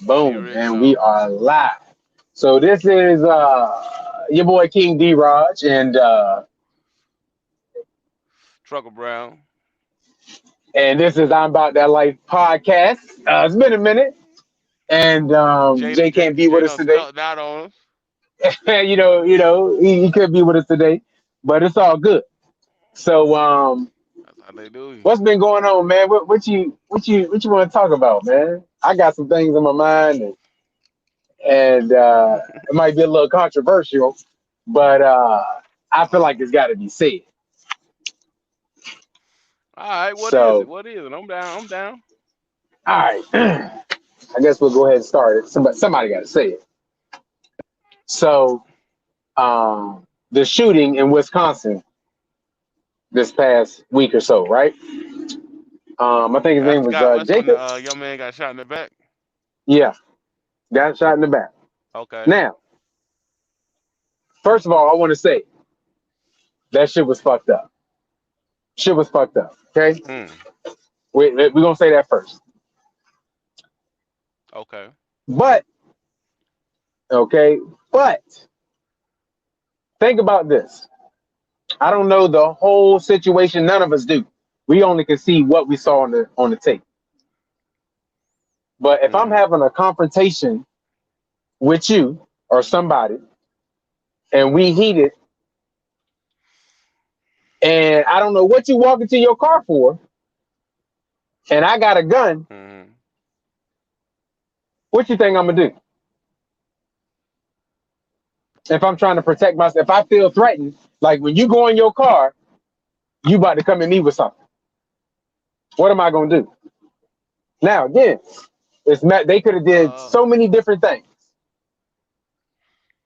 Boom, Lyric and we show. are live. So this is your boy King Drodge, Trucker Brown. and this is I'm About That Life podcast. It's been a minute, and Jay can't be Jay with us done today. stumped out on us. He could be with us today, but it's all good. So That's how they do. what's been going on, man? What you want to talk about, man? I got some things in my mind, and it might be a little controversial, but I feel like it's got to be said. All right, what is it? So, What is it? I'm down. I'm down. all right, I guess we'll go ahead and start it. Somebody got to say it. So, the shooting in Wisconsin this past week or so, right? I think his name was That's when the Jacob. young man got shot in the back. Yeah, got shot in the back. Okay. Now, first of all, I want to say that shit was fucked up. Shit was fucked up. Okay, Hmm. we're gonna say that first. Okay. But okay, but think about this. I don't know the whole situation. None of us do. We only can see what we saw on the tape. But if I'm Hmm. having a confrontation with you or somebody, and we heated, and I don't know what you walk into your car for, and I got a gun, Hmm. what you think I'm gonna do? If I'm trying to protect myself, if I feel threatened, like when you go in your car, you about to come at me with something. What am I gonna do? Now again, they could have did Uh, so many different things.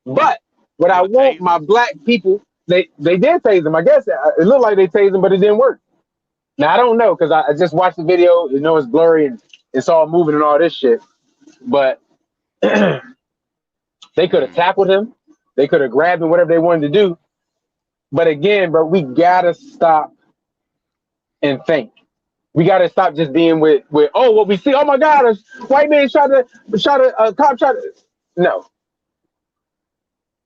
But what I get a want my taser. black people, they did tase them. I guess it looked like they tased them, but it didn't work. Now I don't know because I just watched the video. You know, it's blurry and it's all moving and all this shit. But they could have Hmm. tackled him. They could have grabbed him, whatever they wanted to do. But again, bro, we gotta stop and think. We gotta stop just being with oh what we see. Oh my God, a white man shot a cop shot. No,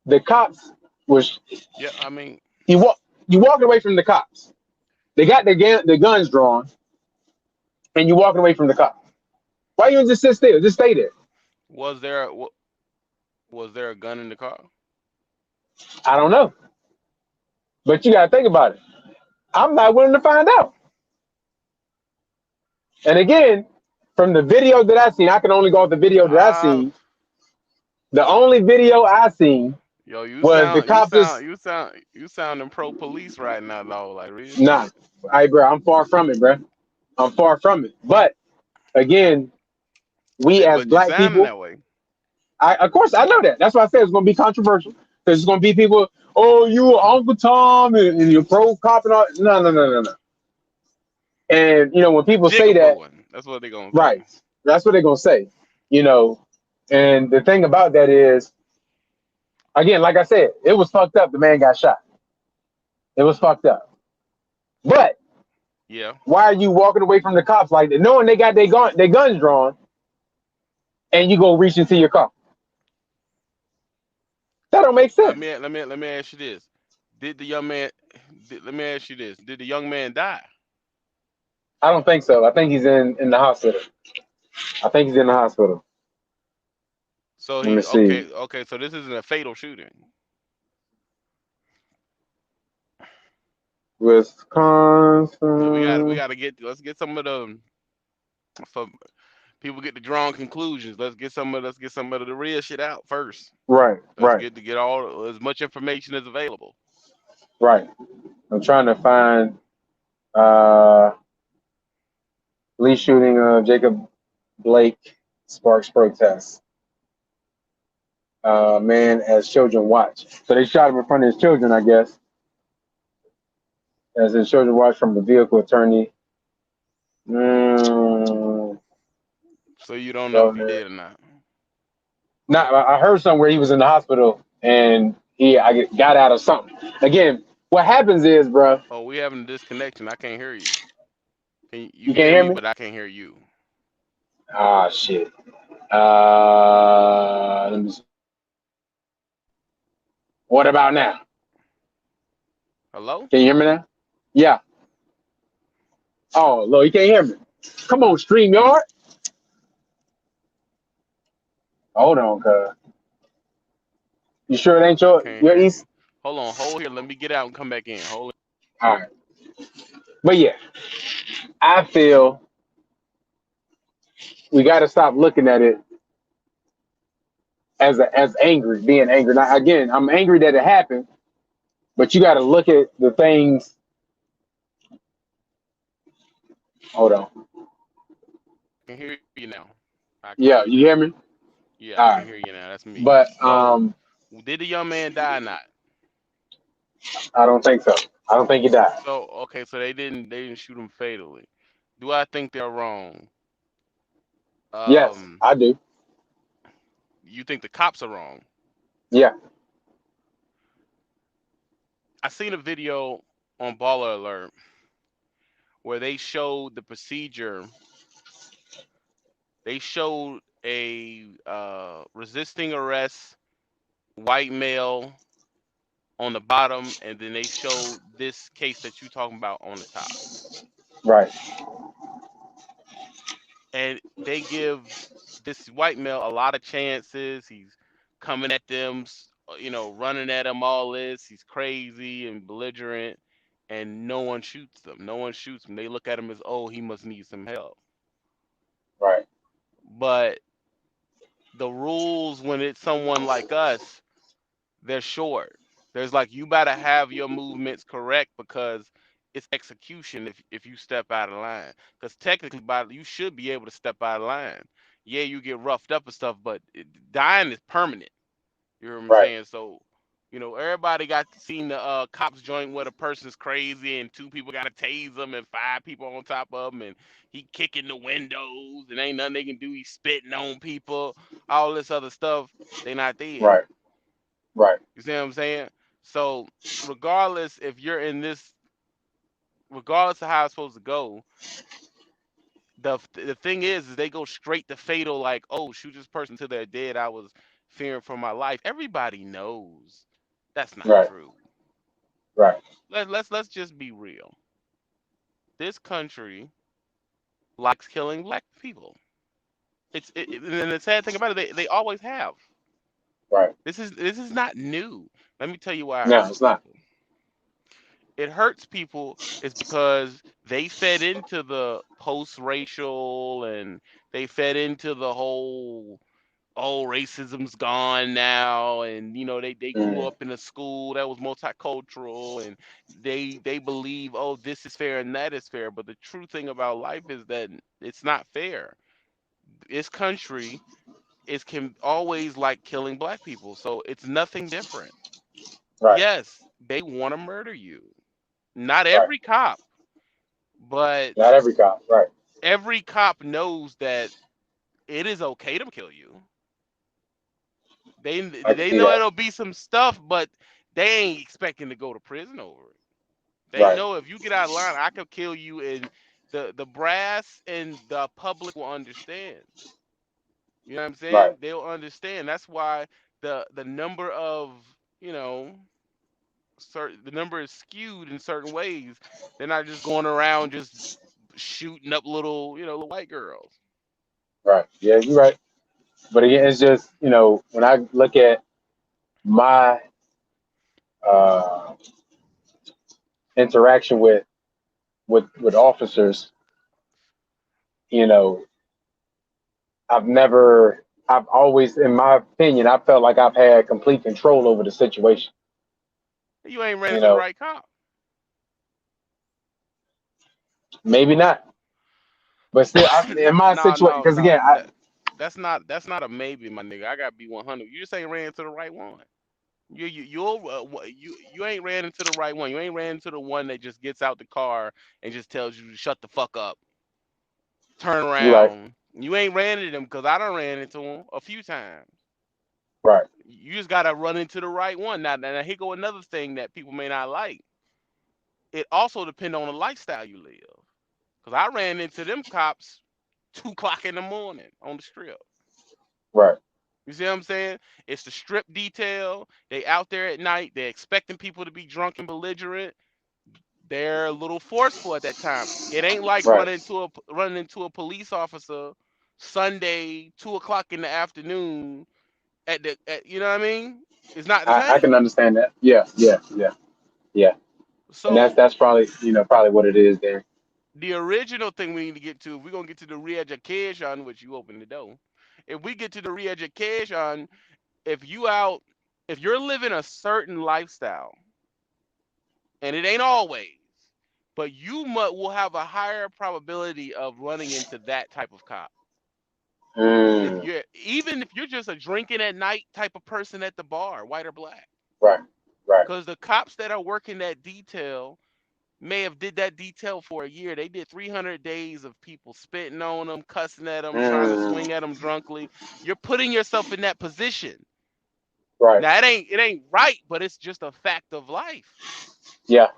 the cops was Yeah. I mean, you walk you walking away from the cops. They got the guns drawn, and you walking away from the cops. Why you don't just sit still? Just stay there. was there was there a gun in the car? I don't know, but you gotta think about it. I'm not willing to find out. And again, from the video that I seen, I can only go with the video that I Uh, seen. The only video I seen Yo, you was the sound, you cops sound, just you sound, you sounding pro police right now, though. Like real nah. shit. Bro, I'm far from it, bro. I'm far from it. But again, we as But you black sounding people, that way. I of course I know that. That's why I said it's gonna be controversial. Because it's gonna be people, oh, you Uncle Tom and you're pro cop and all. No, no, no, no, no. And when people say that, Jigabooing. That's what they gonna say. right, that's what they're gonna say. You know, and the thing about that is, again, like I said, it was fucked up. The man got shot. It was fucked up. But Yeah. why are you walking away from the cops like that, knowing they got their guns drawn, and you go reach into your car? That don't make Let sense. me let me ask you this. Did the young man? Let me ask you this. Did the young man die? I don't think so. I think he's in the hospital. I think he's in the hospital. So Let me he see. okay. So this isn't a fatal shooting. Yeah, we Wisconsin. got to get let's get some of the for people get the drawn conclusions. Let's get some of the real shit out first. Right, Let's right, get to get all as much information as available. right. I'm trying to find uh police shooting Jacob Blake sparks protests. Man as children watch. So they shot him in front of his children, I guess, as his children watch from the vehicle attorney. Mm, So you don't know so, if he did or not. not, I heard somewhere he was in the hospital and I got out of something. Again, what happens is, bro, Oh, we having a disconnection. I can't hear you. You you can't hear hear me, me? but I can't hear you. Ah, shit. Let me see. What about now? Hello? Can you hear me now? Yeah. Oh, Lord, you can't hear me. Come on, StreamYard. Hold on, cuz. You sure it ain't I can't your hear you. East? Hold on, hold here. Let me get out and come back in. Hold. All right. But yeah, I feel we got to stop looking at it as angry, being angry. Now, again, I'm angry that it happened, but you got to look at the things. Hold on. I can hear you now. I can hear Yeah, you you now. hear me? Yeah, I All can right. hear you now. That's me. But So, did the young man die or not? I don't think so. I don't think he died. So, okay, so they didn't shoot him fatally. Do I think they're wrong? Yes, Um, I do. you think the cops are wrong? Yeah. I seen a video on Baller Alert where they showed the procedure. They showed a resisting arrest white male on the bottom, and then they showed this case that you talking about on the top. Right. And they give this white male a lot of chances. He's coming at them, running at him. All this. He's crazy and belligerent, and no one shoots them. No one shoots him. They look at him as, oh, he must need some help. Right. But the rules when it's someone like us, they're short. There's like you better have your movements correct because it's execution if you step out of line. Because technically, by you should be able to step out of line. Yeah, you get roughed up and stuff, but dying is permanent. You know what I'm Right. saying? So, everybody got seen the cops joint where the person's crazy and two people got to tase them and five people on top of him and he kicking the windows and ain't nothing they can do. He's spitting on people, all this other stuff. They not there. Right. Right. You see what I'm saying? So regardless if you're in this, regardless of how it's supposed to go, the thing is they go straight to fatal. Like, oh, shoot this person till they're dead. I was fearing for my life. Everybody knows that's not Right. true. Right. Let's just be real. This country likes killing black people. And the sad thing about it, they always have. Right. This is not new. Let me tell you why it No, hurts it's not. people. It hurts people is because they fed into the post-racial and they fed into the whole, oh, racism's gone now, and they grew Mm. up in a school that was multicultural, and they believe, oh, this is fair and that is fair. But the true thing about life is that it's not fair. This country is can always like killing black people, so it's nothing different. Right. Yes, they want to murder you. Not Right. every cop, but Not every cop. Right. every cop knows that it is okay to kill you. They I can they see know that. it'll be some stuff, but they ain't expecting to go to prison over it. They Right. know if you get out of line, I could kill you, and the brass and the public will understand. You know what I'm Right. saying? They'll understand. That's why the number of you know the number is skewed in certain ways. They're not just going around just shooting up little white girls. Right. Yeah, you're right. But again, it's just when I look at my uh, interaction with officers, you know, I've always, in my opinion, I felt like I've had complete control over the situation. You ain't ran You into the know, right cop. maybe not, but still, in my No, situation, no, because no. again, That's not a maybe, my nigga. I gotta be 100. You just ain't ran into the right one. You ain't ran into the right one. You ain't ran into the one that just gets out the car and just tells you to shut the fuck up, turn you're right, around. You ain't ran into them because I done ran into them a few times. right, You just gotta run into the right one. Now here go another thing that people may not like. It also depends on the lifestyle you live. Cause I ran into them cops 2 o'clock in the morning on the strip. Right. You see what I'm saying? It's the strip detail. They out there at night. They're expecting people to be drunk and belligerent. They're a little forceful at that time. It ain't like Right. running into a police officer Sunday 2 o'clock in the afternoon you know what I mean? It's not the I can same. understand that. Yeah. Yeah. Yeah. Yeah. And So that's probably probably what it is there. the original thing we need to get to, if we're gonna get to the re-education, which you open the door. If we get to the re-education, if you out, if you're living a certain lifestyle, and it ain't always, but will have a higher probability of running into that type of cop. If Mm, you're even if you're just a drinking at night type of person at the bar, white or black, right. Right. because the cops that are working that detail may have did that detail for a year. They did 300 days of people spitting on them, cussing at them, trying to Mm, swing at them drunkly. You're putting yourself in that position. right. Now it ain't right, but it's just a fact of life. Yeah.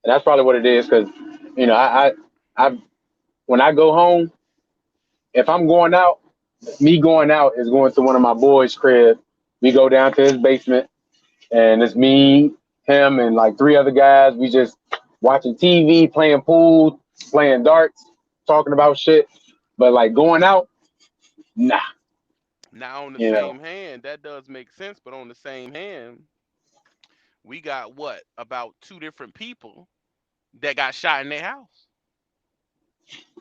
And that's probably what it is because I when I go home, if I'm going out, me going out is going to one of my boys' crib. We go down to his basement, and it's me, him, and like three other guys. We just watching TV, playing pool, playing darts, talking about shit. But like going out, nah, Now on the you know. same hand, that does make sense, but on the same hand, we got what? About two different people that got shot in their house.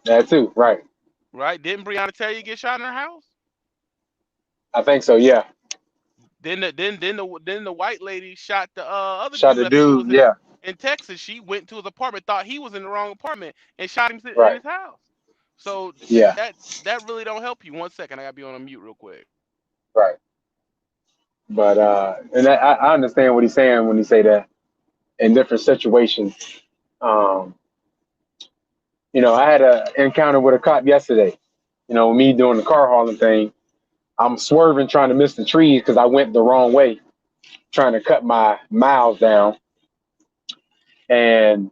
That too, right? Right? Didn't Brianna tell you get shot in her house? I think so. Yeah, Then the white lady shot the other shot dude. the I think it was dude. Yeah, in Texas. She went to his apartment, thought he was in the wrong apartment, and shot him in right. his house. So Yeah, that really don't help you. 1 second, I gotta be on a mute real quick. right. But I understand what he's saying when he say that in different situations. Um, I had a encounter with a cop yesterday. Me doing the car hauling thing. I'm swerving trying to miss the trees because I went the wrong way, trying to cut my miles down. And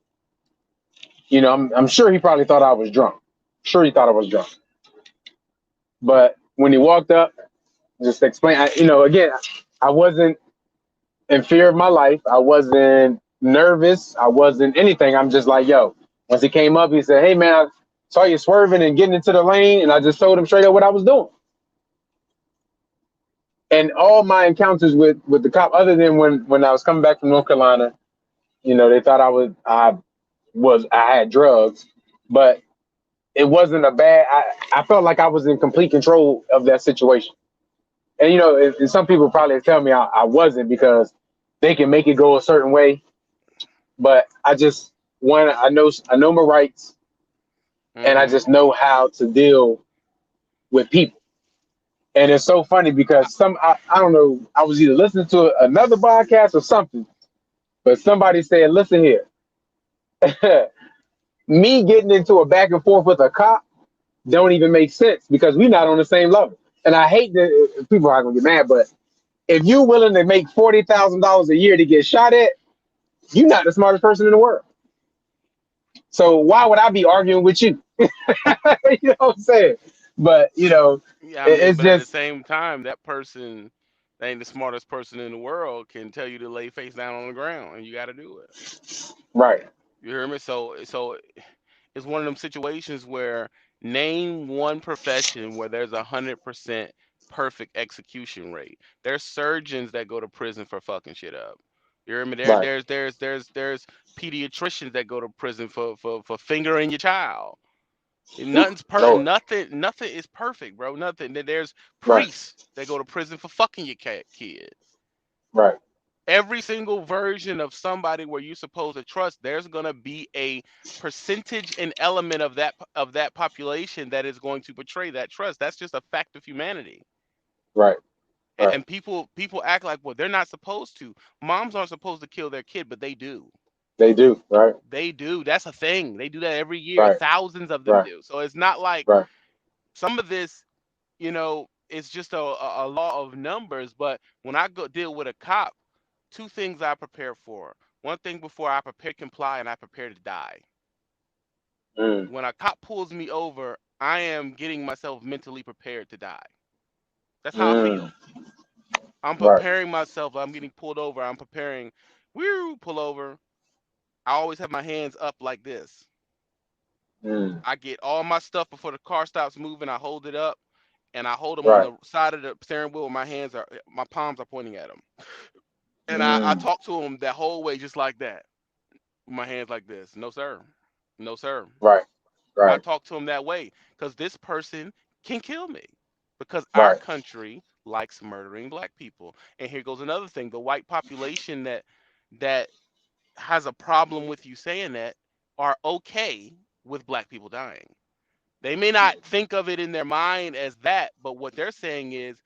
I'm sure he probably thought I was drunk. Sure, he thought I was drunk. But when he walked up, just explain. Again, I wasn't in fear of my life. I wasn't nervous. I wasn't anything. I'm just like, yo. Once he came up, he said, "Hey, man, I saw you swerving and getting into the lane," and I just told him straight up what I was doing. And all my encounters with the cop, other than when I was coming back from North Carolina, they thought I had drugs, but it wasn't a bad. I felt like I was in complete control of that situation. And and some people probably tell me I wasn't because they can make it go a certain way, but I just I know my rights, and I Mm-hmm. just know how to deal with people. And it's so funny because I don't know, I was either listening to another podcast or something, but somebody said, "Listen here, me getting into a back and forth with a cop don't even make sense because we're not on the same level." And I hate that people are gonna get mad, but if you're willing to make $40,000 a year to get shot at, you're not the smartest person in the world. So why would I be arguing with you? You know what I'm saying? But Yeah, I mean, it's but at the just same time, that person that ain't the smartest person in the world can tell you to lay face down on the ground, and you got to do it. right, You hear me? So it's one of them situations where name one profession where there's 100% perfect execution rate. There's surgeons that go to prison for fucking shit up. You hear me? right. There's pediatricians that go to prison for fingering your child. Ooh, Lord, Nothing is perfect, bro. Nothing. There's right, priests that go to prison for fucking your kid. right, Every single version of somebody where you're supposed to trust, there's gonna be a percentage and element of that population that is going to betray that trust. That's just a fact of humanity. right, right. And people act like, well, they're not supposed to. Moms aren't supposed to kill their kid, but they do. They do, right, They do. That's a thing. They do that every year. right, Thousands of them right, do. So it's not like right. some of this, it's just a law of numbers. But when I go deal with a cop, two things I prepare for. One thing before I prepare to comply and I prepare to die. Mm, When a cop pulls me over, I am getting myself mentally prepared to die. That's how I Mm. feel. I'm Right. preparing myself. I'm getting pulled over. I'm preparing. Woo, pull over. I always have my hands up like this. Mm. I get all my stuff before the car stops moving. I hold it up and I hold them on Right. the side of the steering wheel. My palms are pointing at them. And I Mm. talk to them that whole way just like that. With my hands like this. No, sir. No, sir. Right. I Right. talk to them that way because this person can kill me because our Right. country likes murdering black people. And here goes another thing: the white population that has a problem with you saying that are okay with black people dying. They may not think of it in their mind as that, but what they're saying is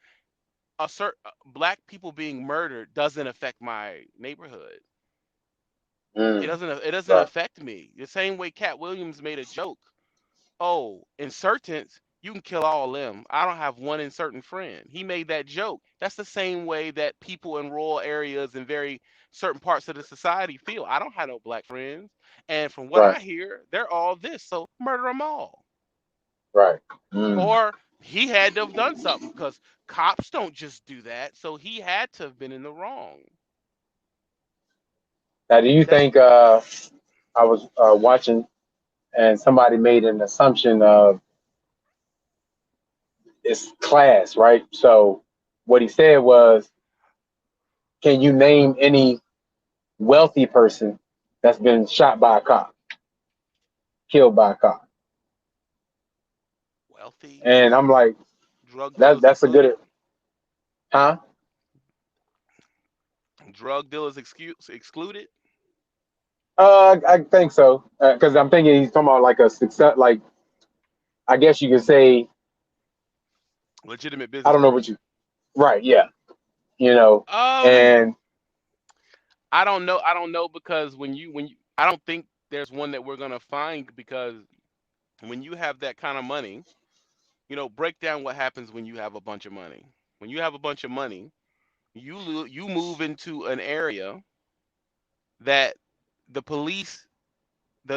a certain black people being murdered doesn't affect my neighborhood. Mm. It doesn't Right. affect me. The same way Cat Williams made a joke. Oh, insurgents, you can kill all of them. I don't have one insurgent friend. He made that joke. That's the same way that people in rural areas and very certain parts of the society feel. I don't have no black friends. And from what Right. I hear, they're all this. So murder them all. Right. Mm. Or he had to have done something because cops don't just do that. So he had to have been in the wrong. Now, do you That's think I was watching and somebody made an assumption of it's class, right? So what he said was, can you name any wealthy person that's been shot by a cop, killed by a cop? wealthy. And I'm like, Drug that dealers that's a included. good, huh? Drug dealers excluded. I think so because I'm thinking he's talking about like a success, like I guess you could say, Legitimate I business don't know what person. you, right? Yeah, you know, Um, and I don't know. I don't know because I don't think there's one that we're gonna find because when you have that kind of money, break down what happens when you have a bunch of money. When you have a bunch of money, you move into an area that the police,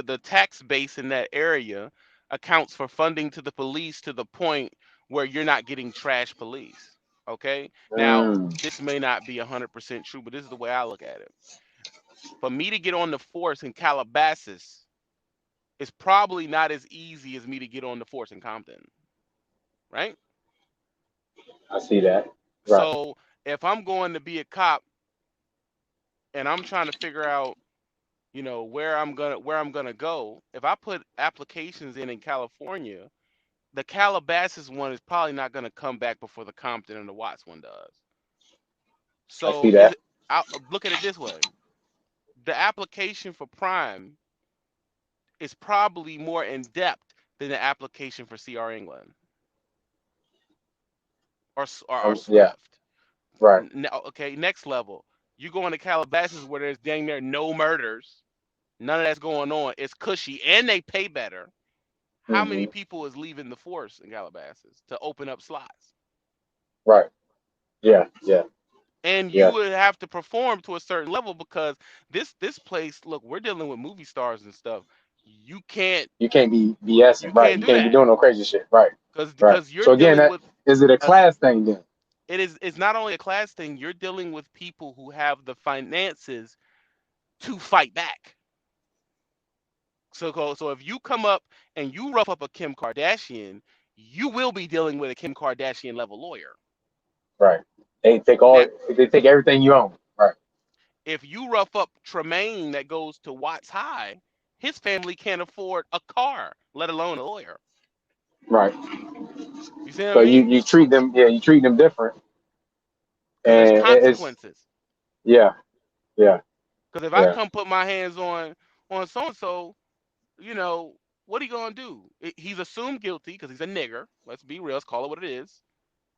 the tax base in that area accounts for funding to the police to the point where you're not getting trash police. Okay? Now, mm, this may not be 100% true, but this is the way I look at it. For me to get on the force in Calabasas is probably not as easy as me to get on the force in Compton, right? I see that, right? So if I'm going to be a cop and I'm trying to figure out, where I'm gonna go, if I put applications in California, the Calabasas one is probably not gonna come back before the Compton and the Watts one does. I see So that. I'll look at it this way: the application for Prime is probably more in depth than the application for CR England or Yeah, Swift. right. Okay, next level. You go into Calabasas where there's dang near no murders, none of that's going on. It's cushy and they pay better. How many Hmm. people is leaving the force in Calabasas to open up slots? Right. Yeah, yeah, And you yeah. would have to perform to a certain level because this place, look, we're dealing with movie stars and stuff. You can't You can't be BSing, you right? can't You do can't be that doing no crazy shit, right? because Right. because you're So again, dealing that with is it a a, class thing then? it's not only a class thing. You're dealing with people who have the finances to fight back. So if you come up and you rough up a Kim Kardashian, you will be dealing with a Kim Kardashian level lawyer. Right. They take Now, all. They take everything you own. Right. if you rough up Tremaine that goes to Watts High, his family can't afford a car, let alone a lawyer. Right. You see what I So you mean? you treat them. Yeah, you treat them different, Because there's and it's consequences. yeah, yeah, Because if I yeah. come put my hands on so and so, you know, what are you gonna do? He's assumed guilty because he's a nigger. Let's be real. Let's call it what it is.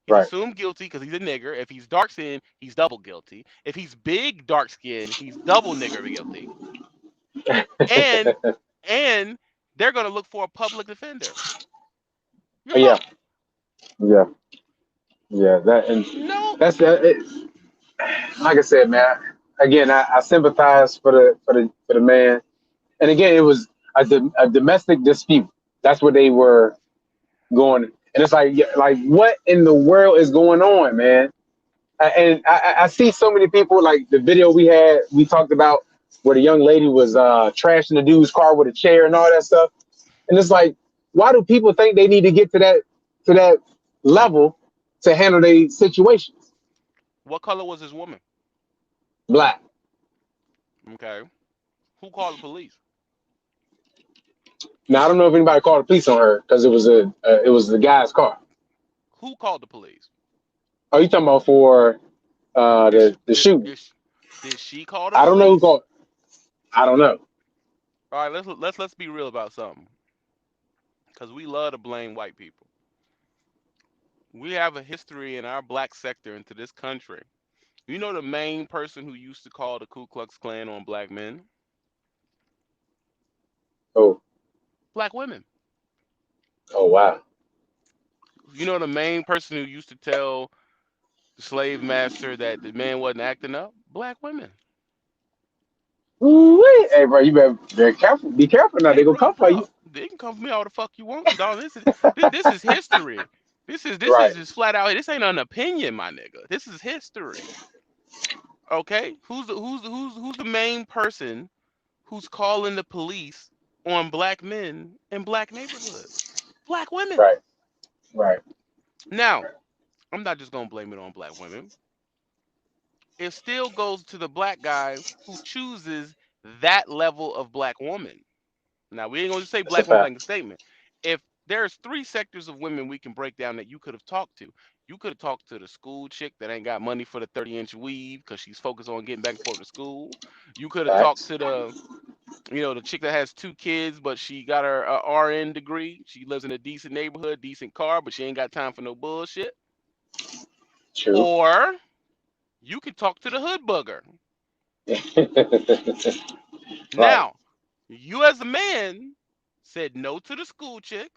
He's Right. assumed guilty because he's a nigger. If he's dark skinned, he's double guilty. If he's big dark skinned, he's double nigger guilty. And and they're gonna look for a public defender. You're Yeah, fucked. yeah, yeah. That and No, that's that. Like I said, man. Again, I sympathize for the man. And again, it was a domestic dispute. That's what they were going. And it's like what in the world is going on, man? And I see so many people, like the video we talked about where the young lady was trashing the dude's car with a chair and all that stuff. And it's like, why do people think they need to get to that level to handle their situations? What color was this woman? Black. Okay. Who called the police? Now I don't know if anybody called the police on her because it was the guy's car. Who called the police? Oh, you talking about for Did she, the shooting? did she call the I don't know who police? called. I don't know. All right, let's be real about something, because we love to blame white people. We have a history in our black sector into this country. You know the main person who used to call the Ku Klux Klan on black men? Oh, Black women. oh wow. You know the main person who used to tell the slave master that the man wasn't acting up? Black women. Ooh-wee. Hey, bro, you better be careful. Be careful now. Hey, They gonna bro, come for you. they can come for me all the fuck you want, dog. This is history. This is Right. just flat out. This ain't an opinion, my nigga. This is history. Okay, who's the main person who's calling the police on black men in black neighborhoods? Black women. Right. Right. Now, I'm not just gonna blame it on black women. It still goes to the black guy who chooses that level of black woman. Now, we ain't gonna just say That's a black one fact. blanket statement. If there's three sectors of women we can break down that you could have talked to, you could have talked to the school chick that ain't got money for the 30-inch weave because she's focused on getting back and forth to school. You could have talked Facts. to the chick that has two kids, but she got her RN degree. She lives in a decent neighborhood, decent car, but she ain't got time for no bullshit. True. Or you could talk to the hood booger. Right. Now, you as a man said no to the school chick,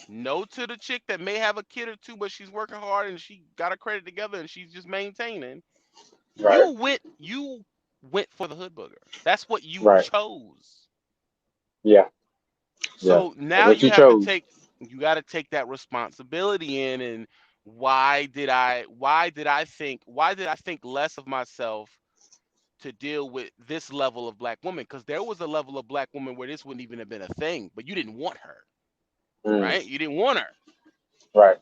no to the chick that may have a kid or two, but she's working hard and she got her credit together and she's just maintaining. Right. You went for the hood booger. That's what you Right. chose. Yeah. Yeah. So That's now what you you have to chose. take you got to take that responsibility in. And why did I think less of myself to deal with this level of black woman? Because there was a level of black woman where this wouldn't even have been a thing, but you didn't want her, Mm. right? You didn't want her. Right.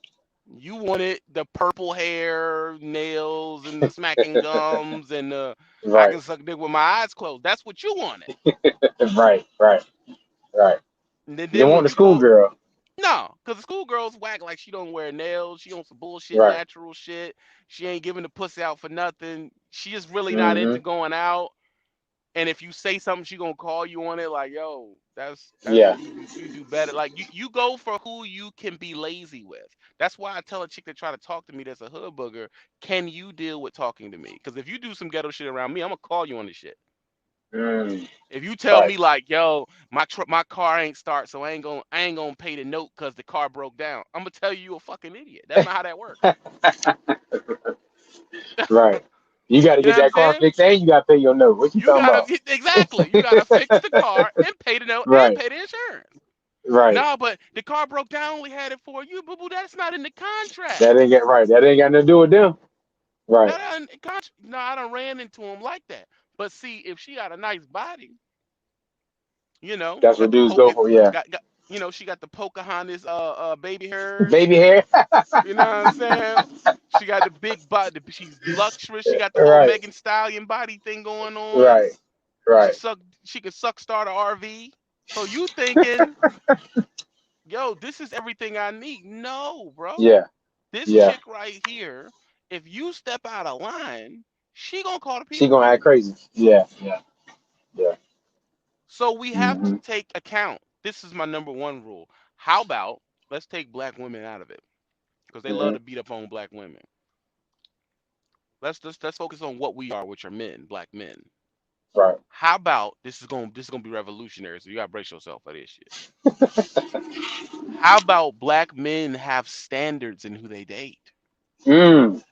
You wanted the purple hair, nails, and the smacking gums, and the I Right. can suck dick with my eyes closed. That's what you wanted. Right. Right. Right. And then, You don't then want when the you go, schoolgirl. no, because the schoolgirls whack like she don't wear nails. She on some bullshit, Right. natural shit. She ain't giving the pussy out for nothing. She just really not into Mm-hmm. going out. And if you say something, she gonna call you on it like, yo, that's Yeah. you do better. Like you go for who you can be lazy with. That's why I tell a chick that try to talk to me that's a hood booger, can you deal with talking to me? Because if you do some ghetto shit around me, I'm gonna call you on this shit. Mm. If you tell Right. me like, yo, my car ain't start, so I ain't gonna pay the note because the car broke down, I'm gonna tell you a fucking idiot. That's not how that works. Right. You got to You know get what I'm that car saying? fixed and you got to pay your note. What you You talking gotta about? exactly. You gotta fix the car and pay the note and Right. pay the insurance. Right. No, but the car broke down. I only had it for you, boo boo. That's not in the contract. That ain't get right. That ain't got nothing to do with them. Right. That ain't no, I done ran into him like that. But see, if she got a nice body, That's what got the dudes go poke, for. Yeah. got she got the Pocahontas baby hairs. Baby hair. You know what I'm saying? She got the big butt. She's luxurious. She got the whole Right. Megan Stallion body thing going on. Right. Right. She can suck start a RV. So you thinking, yo, this is everything I need? No, bro. Yeah. This Yeah. chick right here, if you step out of line, she gonna call the She people gonna on act you. crazy. Yeah. Yeah. Yeah. So we have to Mm-hmm. take account. This is my number one rule. How about let's take black women out of it because they love Mm-hmm. to beat up on black women. Let's focus on what we are, which are men, black men. Right. How about this is gonna be revolutionary, so you gotta brace yourself for this shit. How about black men have standards in who they date? Mm.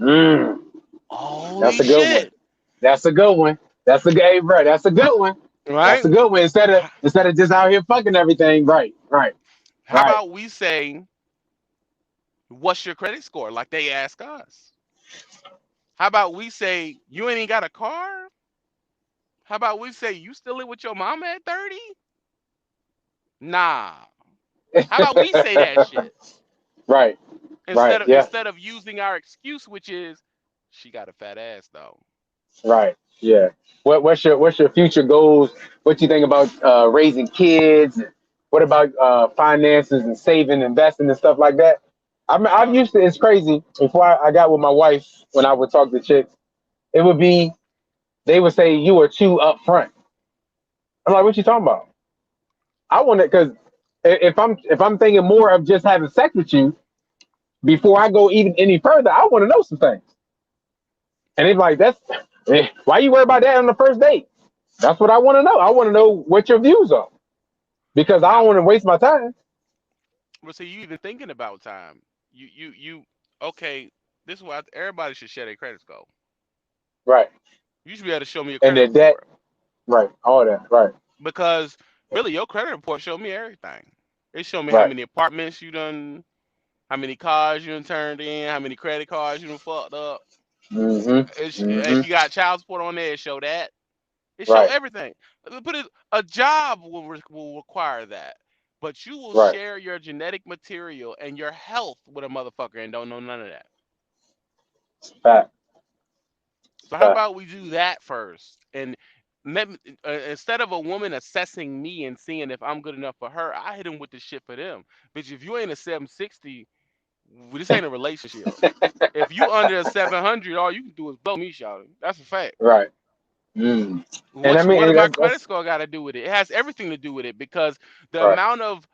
Mm. That's Holy a good one. shit. That's a good one. That's a good, hey, bro. That's a good one. That's Right? a good one. Instead of H- instead of just out here fucking everything. Right. Right. How Right. about we say? What's your credit score? Like they ask us. How about we say you ain't even got a car? How about we say you still live with your mama at 30? Nah. How about we say that shit Right. Right. Yeah. instead of using our excuse, which is she got a fat ass though. Right. Yeah. What's your future goals? What you think about raising kids? What about finances and saving, investing, and stuff like that? I've Uh, used to. It's crazy. Before I got with my wife, when I would talk to chicks, it would be they would say you were too upfront. I'm like, what you talking about? I want to because if I'm thinking more of just having sex with you before I go even any further, I want to know some things. And it's like why you worry about that on the first date? That's what I want to know. I want to know what your views are because I I don't want to waste my time. well, see you even thinking about time. You. Okay. This is why everybody should share their credit score. Right. You should be able to show me your And credit then that, report right. All that. Right. because really your credit report showed me everything. It showed me how Right. many apartments you done, how many cars you done turned in, how many credit cards you done fucked up. Mm-hmm. If you got child support on there, it show that. It show Right. everything. Put it, a job will require that, but you will Right. share your genetic material and your health with a motherfucker and don't know none of that. Fact. So how Fact. about we do that first? And instead of a woman assessing me and seeing if I'm good enough for her, I hit him with the shit for them. Bitch, if you ain't a 760, this ain't a relationship. If you under a 700, all you can do is blow me, shouting. That's a fact. Right. Mm. And I What's mean, what did my credit that's score got to do with it? It has everything to do with it because the right. amount of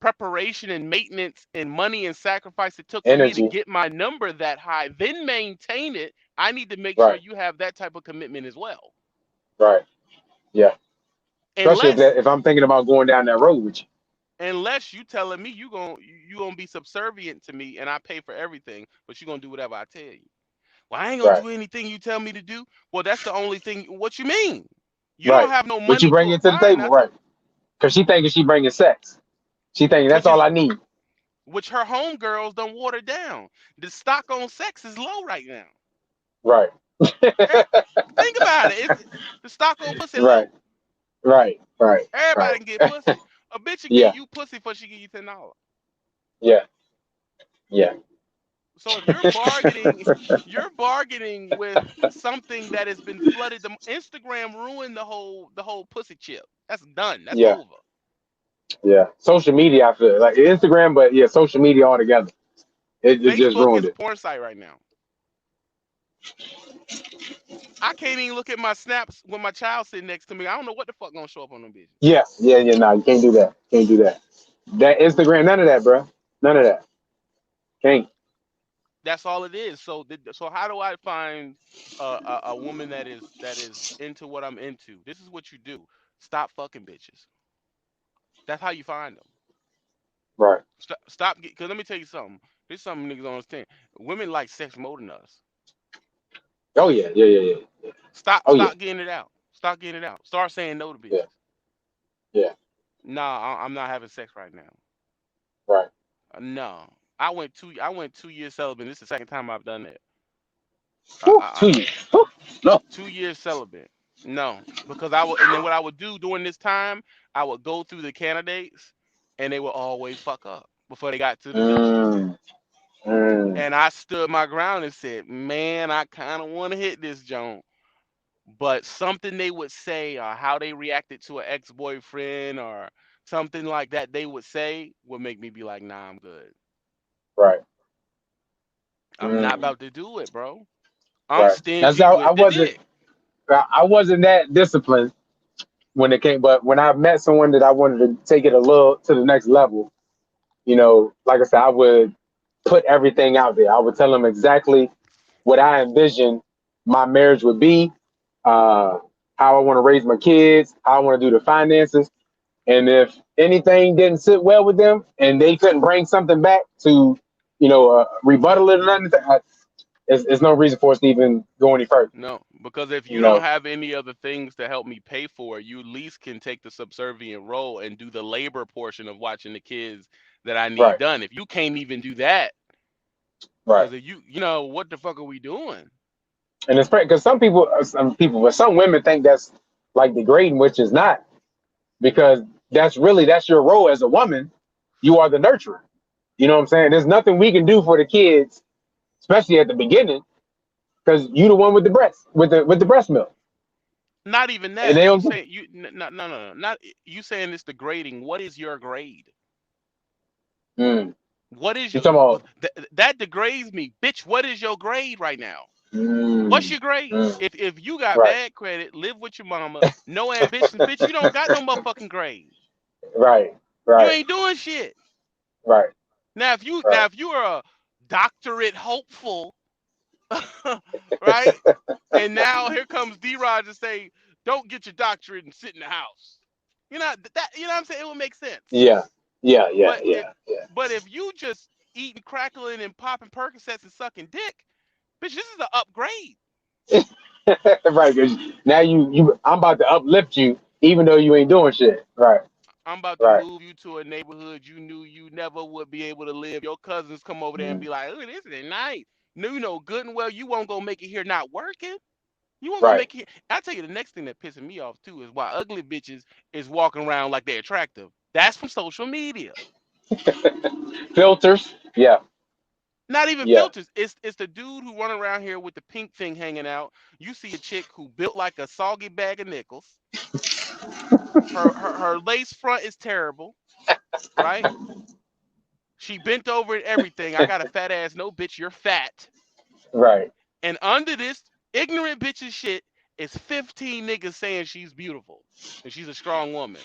preparation and maintenance and money and sacrifice it took for me to Energy. get my number that high, then maintain it. I need to make sure Right. you have that type of commitment as well. Right. Yeah. Especially Unless if I'm thinking about going down that road with you. unless you telling me you gonna be subservient to me and I pay for everything, but you gonna do whatever I tell you. Well, I ain't gonna Right. do anything you tell me to do. Well, that's the only thing. What you mean? You don't Right. have no What you money to bringing to the acquire table? nothing, Right. Because she thinking she bringing sex. She thinking that's which all is I need. which her homegirls don't water down. The stock on sex is low right now. Right. Eh, think about it. It's the stock on pussy Right. low. Right. Right. Right. Everybody can get pussy. A bitch will give Yeah. you pussy before she give you $10. Yeah. Yeah. So if you're bargaining, you're bargaining with something that has been flooded. The Instagram ruined the whole pussy chip. That's done. That's Yeah. over. Yeah. Social media, I feel like Instagram, but yeah, social media altogether. It just Facebook ruined is a it. porn site right now. I can't even look at my snaps when my child sitting next to me. I don't know what the fuck gonna show up on them bitches. Yeah. Yeah. Yeah. No, you can't do that. Can't do that. That Instagram, none of that, bro. None of that. Can't. That's all it is. So how do I find a woman that is into what I'm into? This is what you do. Stop fucking bitches. That's how you find them. Right. Stop. Because let me tell you something. This is something niggas don't understand. Women like sex more than us. Oh yeah. Yeah. Yeah. Yeah. Stop. Oh yeah. Stop getting it out. Stop getting it out. Start saying no to Yeah. bitches. Yeah. Nah, I'm not having sex right now. Right. No. I went 2 years celibate. This is the second time I've done that. Whew, I, 2 years. Whew, no. 2 years celibate. No, because I would, and then what I would do during this time, I would go through the candidates, and they would always fuck up before they got to the bitches. Mm, mm, And I stood my ground and said, "Man, I kind of want to hit this joint." But something they would say, or how they reacted to an ex-boyfriend, or something like that, they would say would make me be like, "Nah, I'm good. right. I'm not Mm, about to do it, bro. I'm right. That's stingy how with I the wasn't. dick." I wasn't that disciplined when it came, but when I met someone that I wanted to take it a little to the next level, like I said, I would put everything out there. I would tell them exactly what I envision my marriage would be, uh, how I want to raise my kids, how I want to do the finances. And if anything didn't sit well with them and they couldn't bring something back to, rebuttal it or nothing, there's no reason for us to even go any further. No, because if You you don't know, have any other things to help me pay for, you at least can take the subservient role and do the labor portion of watching the kids that I need right, done. If you can't even do that, Right. Because if you know, what the fuck are we doing? And it's because but some women think that's like degrading, which is not, because that's your role as a woman. You are the nurturer. You know what I'm saying? There's nothing we can do for the kids, especially at the beginning, because you the one with the breast, with the breast milk, Not even and that. they You don't get say you no, not you saying it's degrading. What is your grade? it. What is You your talking about? that degrades me, bitch? What is your grade right now? What's Mm, your grade? mm, If you got right, bad credit, live with your mama, no ambitions, bitch, you don't got no motherfucking grade. right, You right, ain't doing shit. right, Now right. if you are a doctorate hopeful, right? And now here comes D Rod to say, don't get your doctorate and sit in the house. You know what I'm saying? It would make sense. Yeah, yeah, yeah, But if yeah, yeah. but if you just eating crackling and popping Percocets and sucking dick, bitch, this is an upgrade. Right, 'cause now I'm about to uplift you, even though you ain't doing shit. Right, I'm about to right. move you to a neighborhood you knew you never would be able to live. Your cousins come over there and Mm, be like, "Oh, this is nice." No, you know good and well you won't go make it here not working. You won't go right. make it. I tell you, the next thing that pisses me off too is why ugly bitches is walking around like they're attractive. That's from social media. Filters. Yeah, Not even yeah. filters. It's the dude who run around here with the pink thing hanging out. You see a chick who built like a soggy bag of nickels. Her lace front is terrible, right? She bent over and everything. I got a fat ass. No, bitch, you're fat. Right, And under this ignorant bitch's shit is 15 niggas saying she's beautiful and she's a strong woman.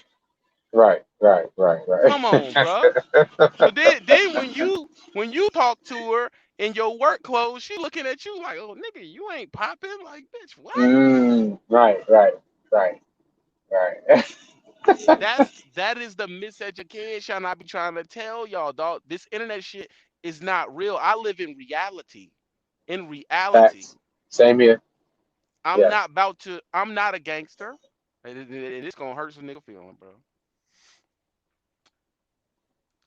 right, right, right, Come on, right. bruh. So then when you talk to her in your work clothes, she looking at you like, oh nigga, you ain't popping. Like, bitch, what? Right, right, right, right. That is the miseducation I be trying to tell y'all, dog. This internet shit is not real. I live in reality. In reality. Facts. Same here. I'm Yeah. not about to. I'm not a gangster. It's gonna hurt some nigga feeling, bro.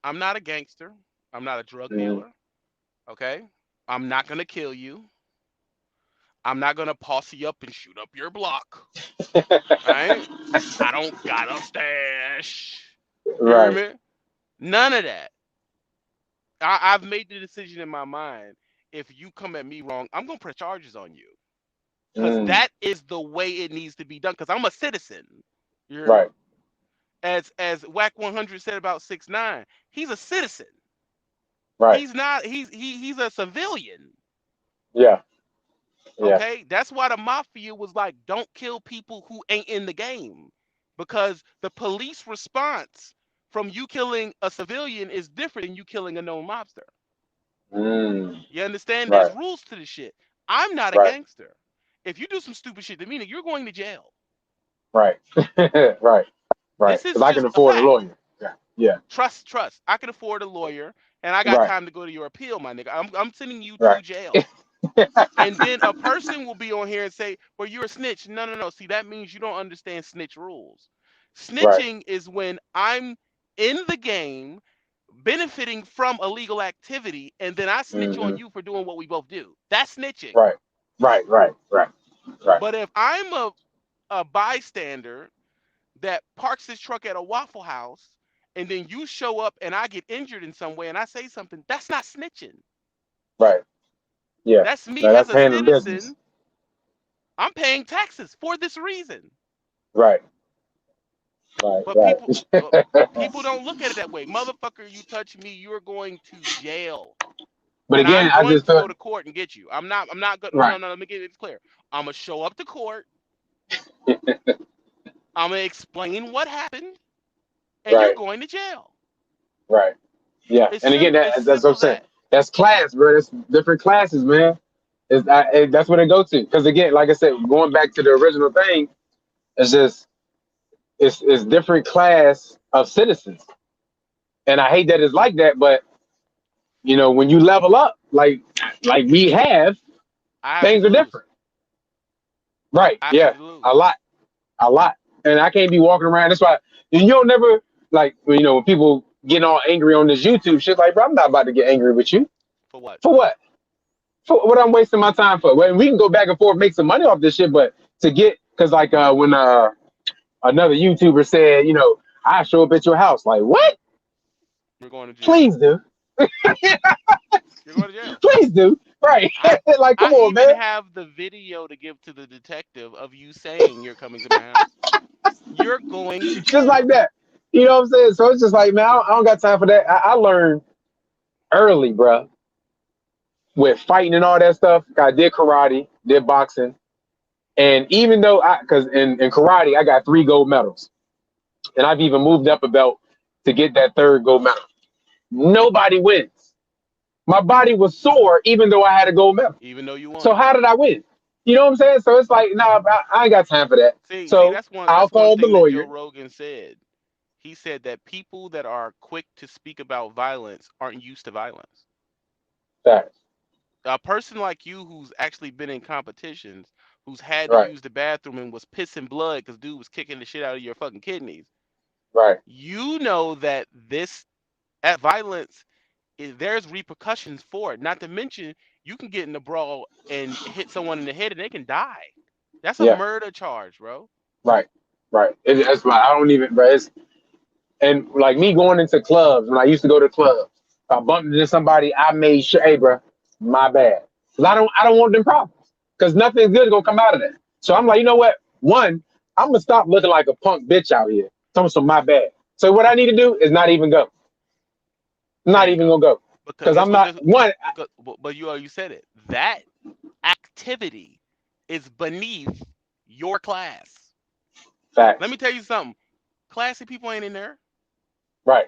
I'm not a gangster. I'm not a drug Mm. dealer. Okay. I'm not gonna kill you. I'm not gonna posse up and shoot up your block. Right? I don't got a stash. You hear Right. me? None of that. I've made the decision in my mind. If you come at me wrong, I'm gonna press charges on you. Cause Mm. that is the way it needs to be done. Cause I'm a citizen. You hear me? Right. As Whack 100 said about 6ix9ine, he's a citizen. Right. He's not. He's a civilian. Yeah. Yeah. Okay, that's why the mafia was like, don't kill people who ain't in the game, because the police response from you killing a civilian is different than you killing a known mobster. Mm. You understand? There's Right. rules to this shit. I'm not a Right. gangster. If you do some stupid shit to me, you're going to jail. Right. Right. Right. This is Because I can just a afford a fact. lawyer. Yeah. Yeah. Trust. I can afford a lawyer, and I got Right. time to go to your appeal, my nigga. I'm sending you to Right. jail. And then a person will be on here and say, well, you're a snitch. No, no, no. See, that means you don't understand snitch rules. Right. Snitching is when I'm in the game benefiting from illegal activity, and then I snitch Hmm. on you for doing what we both do. That's snitching. Right. Right. Right. Right. Right. But if I'm a bystander that parks his truck at a Waffle House, and then you show up and I get injured in some way and I say something, that's not snitching. Right. Yeah. That's me Now as that's a handling business. citizen. I'm paying taxes for this reason. Right. Right. But Right. people don't look at it that way. Motherfucker, you touch me, you're going to jail. But And again, I'm I going just to go feel to court and get you. I'm not going no, right. no, no, let me get it clear. I'm gonna show up to court. I'm gonna explain what happened, and you're Right. going to jail. Right. Yeah. It's And again, simple. It's that's what simple I'm as saying. that. That's class, bro. That's different classes, man. That's what they go to. Because again, like I said, going back to the original thing, it's just it's different class of citizens. And I hate that it's like that, but when you level up, like we have, I have shit things to are lose. different. Right. I have shit Yeah. to A lose. lot. A lot. And I can't be walking around. That's why you don't never like when people getting all angry on this YouTube shit, like, bro, I'm not about to get angry with you. For what? For what? for what I'm wasting my time for. Well, we can go back and forth, make some money off this shit, but to get because like when another YouTuber said, I show up at your house, like what? You're going to jail. Please do, You're going to jail. please do, right? I Like come I on, even man. have the video to give to the detective of you saying you're coming to my house. You're going to Just like jail. that. You know what I'm saying? So it's just like, man, I don't got time for that. I learned early, bro, with fighting and all that stuff. I did karate, did boxing, and even though because in karate, I got 3 gold medals, and I've even moved up a belt to get that third gold medal. Nobody wins. My body was sore, even though I had a gold medal. Even though you So won. how did I win? You know what I'm saying? So it's like, nah, I ain't got time for that. See, So I'll that's one call the thing that Joe lawyer. Rogan said. He said that people that are quick to speak about violence aren't used to violence. Facts. A person like you who's actually been in competitions, who's had to Right, use the bathroom and was pissing blood because dude was kicking the shit out of your fucking kidneys. right. You know that this at violence there's repercussions for it. Not to mention you can get in a brawl and hit someone in the head and they can die. That's a Yeah, murder charge, bro. right, right. That's why I don't even, bro. And like me going into clubs when I used to go to clubs, if I bumped into somebody, I made sure, hey, bro, my bad, because I don't want them problems, because nothing good is gonna come out of that. So I'm like, you know what? One, I'm gonna stop looking like a punk bitch out here. So my bad. So what I need to do is not even go. There Not you even go. gonna go, Because because guess I'm what? not one. But you said it. That activity is beneath your class. Let Facts. me tell you something. Classy people ain't in there. Right.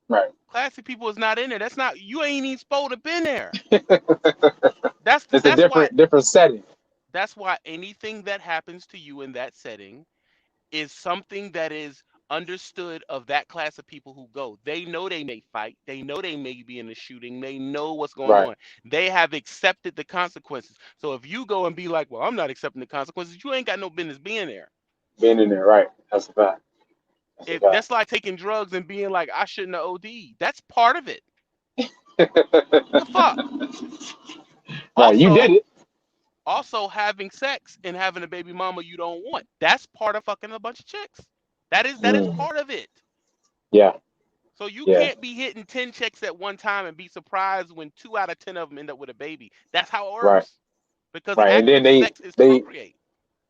Right. Classy people is not in there. That's not you ain't even supposed to been there. It's a That's why different setting. anything that happens to you in that setting is something that is understood of that class of people who go. They know they may fight. They know they may be in a shooting. They know what's going Right. on. They have accepted the consequences. So if you go and be like, well, I'm not accepting the consequences, you ain't got no business being there. Being in there. Right. That's a fact. That's a If fact. that's like taking drugs and being like, I shouldn't have OD. That's part of it. The fuck. Right. You did Also, it. having sex and having a baby mama you don't want. That's part of fucking a bunch of chicks. That is Mm. part of it. Yeah. So you Yeah. can't be hitting 10 chicks at one time and be surprised when 2 out of 10 of them end up with a baby. That's how it Right. works. Because the Right. And act then of sex is to they procreate.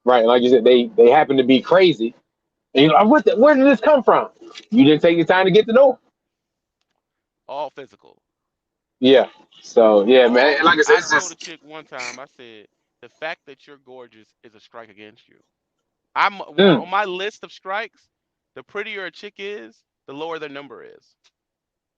right, like you said, they happen to be crazy. And you know, where did this come from? You didn't take your time to get to know 'em. All physical. Yeah. So yeah, man. All And like I said, I it's told a just chick one time, I said, the fact that you're gorgeous is a strike against you. I'm mm, on my list of strikes, the prettier a chick is, the lower their number is.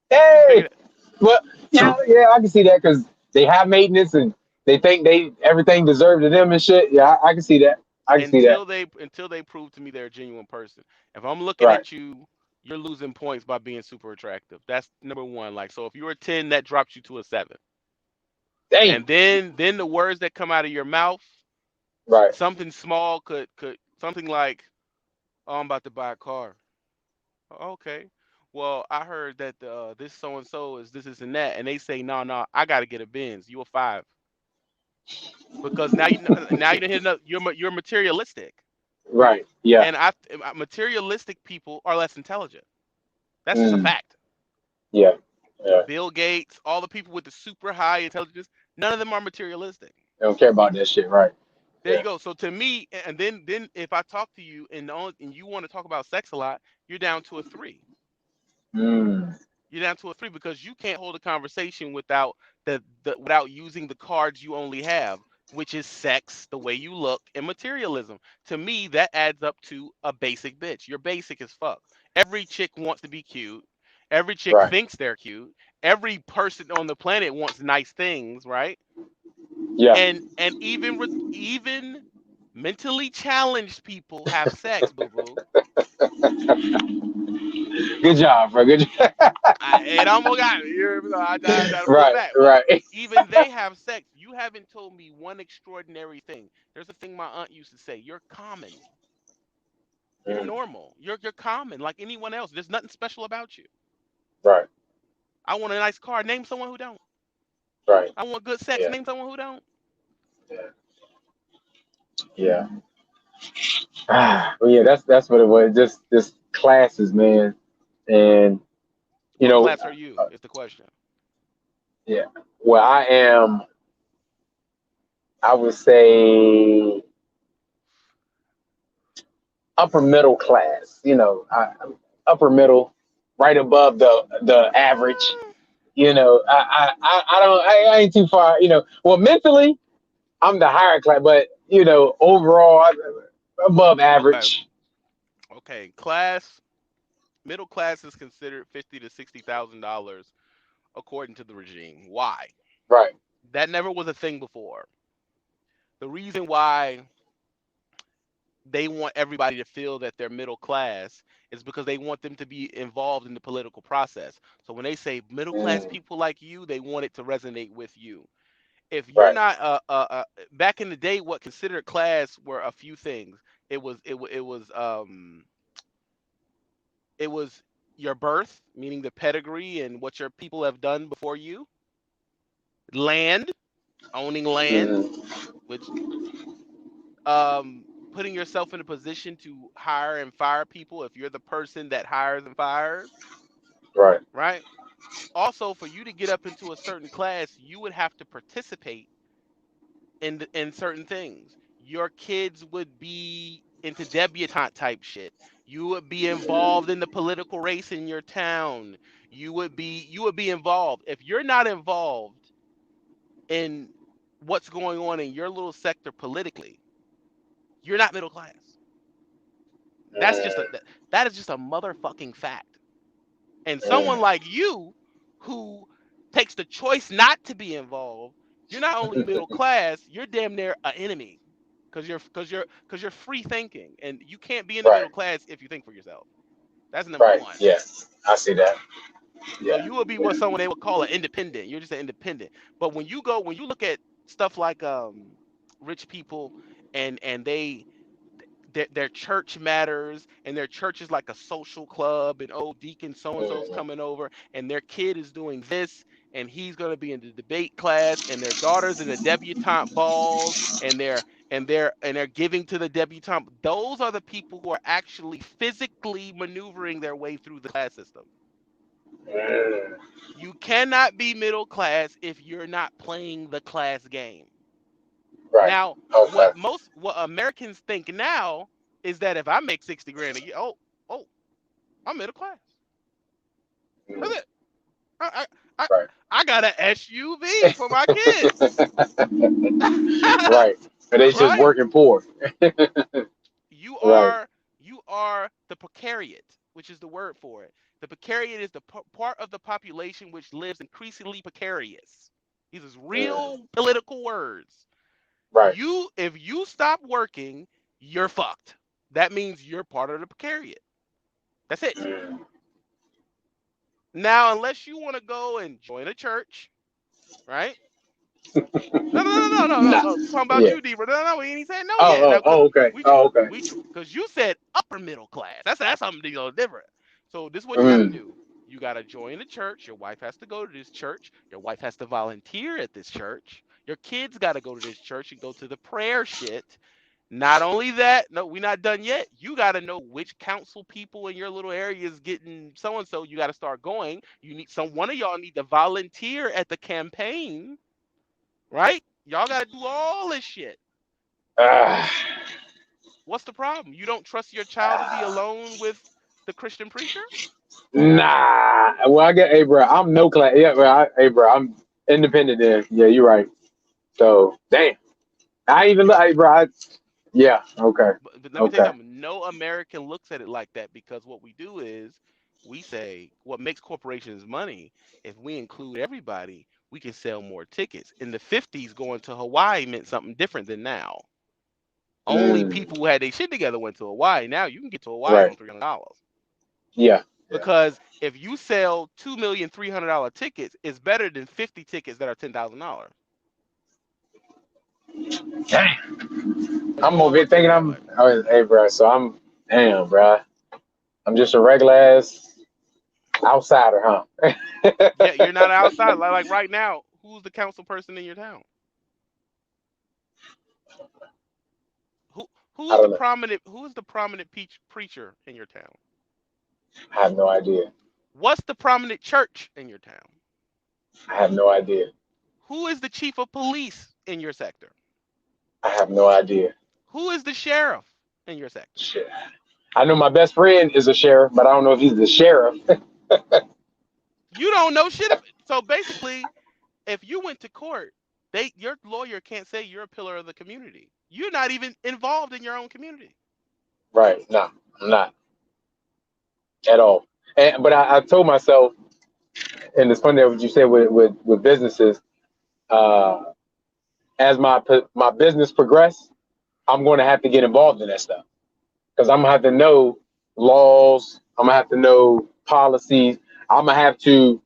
hey. Figure that. Well, yeah, I can see that because they have maintenance and they think they everything deserved to them and shit. Yeah, I can see that. I can see that. Until they prove to me they're a genuine person. If I'm looking Right. at you, you're losing points by being super attractive. That's number one. Like so, if you're a 10, that drops you to a 7. Damn. And then the words that come out of your mouth, Right. something small could something like, "Oh, I'm about to buy a car." Okay. Well, I heard that this so and so is this and that, and they say, "No, no, I got to get a Benz." You a 5 because now you done hit another, you're materialistic. Right. Yeah. And materialistic people are less intelligent. That's just a Mm, fact. yeah. Yeah. Bill Gates, all the people with the super high intelligence, none of them are materialistic. They don't care about that shit. Right. There Yeah. you go. So to me, and then if I talk to you and you want to talk about sex a lot, you're down to a 3. Mm, You're down to a 3 because you can't hold a conversation without without using the cards you only have, which is sex, the way you look, and materialism. To me, that adds up to a basic bitch. You're basic as fuck. Every chick wants to be cute. Every chick right. thinks they're cute. Every person on the planet wants nice things, right? Yeah. And even mentally challenged people have sex, boo boo. Good job, bro. Good job. It almost got me. I got to pull it Right. back, but Right. even they have sex. You haven't told me one extraordinary thing. There's a thing my aunt used to say. You're common. You're Mm, normal. You're common like anyone else. There's nothing special about you. right. I want a nice car. Name someone who don't. Right. I want good sex. Yeah. Name someone who don't. Yeah. Yeah. Well, yeah, that's what it was. Just classes, man. And you What know, class are you? uh, Is the question. yeah. Well, I am. I would say upper middle class. Upper middle, right above the average. Mm, I don't. I ain't too far. Well, mentally, I'm the higher class, but overall, above okay. average. Okay. Class. Middle class is considered $50,000 to $60,000 according to the regime. Why? Right. That never was a thing before. The reason why they want everybody to feel that they're middle class is because they want them to be involved in the political process. So when they say middle class Mm, people like you, they want it to resonate with you. If you're right. not back in the day, what considered class were a few things. It was your birth, meaning the pedigree and what your people have done before you. Land, owning land, Hmm. which um putting yourself in a position to hire and fire people if you're the person that hires and fires, Right. right? Also, for you to get up into a certain class, you would have to participate in certain things. Your kids would be into debutante type shit. You would be involved in the political race in your town. You would be involved. If you're not involved in what's going on in your little sector politically, you're not middle class. That's just a Mm, that is just a motherfucking fact. And someone mm. like you who takes the choice not to be involved, you're not only middle class, you're damn near an enemy because you're free thinking and you can't be in the Right. middle class if you think for yourself. That's number Right. one. Yeah. I see that. So Yeah. you would be what someone they would call an independent. You're just an independent. But when you look at stuff like rich people and their church matters and their church is like a social club and oh deacon so and so's Mm, coming over and their kid is doing this and he's going to be in the debate class and their daughter's in the debutante balls and they're giving to the debutante. Those are the people who are actually physically maneuvering their way through the class system. mm. You cannot be middle class if you're not playing the class game. Right. Now, Okay. what Americans think now is that if I make 60 grand a year, oh, I'm middle class. Mm, That's it. I I I, right. I got an SUV for my kids. Right. But it's just Right? working poor. You Right. are you are the precariat, which is the word for it. The precariat is the part of the population which lives increasingly precarious. These are Mm, real political words. right. If you stop working, you're fucked. That means you're part of the precariat. That's it. Mm. Now, unless you want to go and join a church, right? No, no, no, no, no, no, Nah. no. Talking about Yeah. you, Deeper. No, no, we ain't saying no Oh, yet. Now, oh, because oh, okay. Oh, okay. because you said upper middle class. That's something different. So this is what you got to Mm. do. You got to join the church. Your wife has to go to this church. Your wife has to volunteer at this church. Your kids got to go to this church and go to the prayer shit. Not only that, no, we're not done yet. You got to know which council people in your little area is getting so and so. You got to start going. You need one of y'all need to volunteer at the campaign, right? Y'all got to do all this shit. Ah, What's the problem? You don't trust your child to be ah. alone with the Christian preacher? Nah. Well, I get, hey, bro, I'm no class. Yeah, bro. Hey, bro, I'm independent then. Yeah, you're right. So, damn. I even, hey, bro, yeah, okay. But let me tell you Okay. something. No American looks at it like that because what we do is we say what makes corporations money. If we include everybody, we can sell more tickets. In the 50s, going to Hawaii meant something different than now. Only Mm, people who had their shit together went to Hawaii. Now you can get to Hawaii right. on $300 Yeah. Yeah. because if you sell $2,300,000 tickets, it's better than 50 tickets that are $10,000. Damn. And I'm no one over here looks at thinking it that way. hey, bro, so damn, bro. I'm just a regular ass outsider, huh? Yeah, you're not outside. Like right now, Who's the council person in your town? Who I don't know. who is the prominent preacher in your town? I have no idea. What's the prominent church in your town? I have no idea. Who is the chief of police in your sector? I have no idea. Who is the sheriff in your sector? Shit. I know my best friend is a sheriff, but I don't know if he's the sheriff. You don't know shit. So basically, if you went to court, your lawyer can't say you're a pillar of the community. You're not even involved in your own community. Right. No, I'm not at all. But I told myself, and it's funny what you said with businesses. Uh, as my business progress, I'm going to have to get involved in that stuff because I'm gonna have to know laws. I'm gonna have to know policies. I'm gonna have to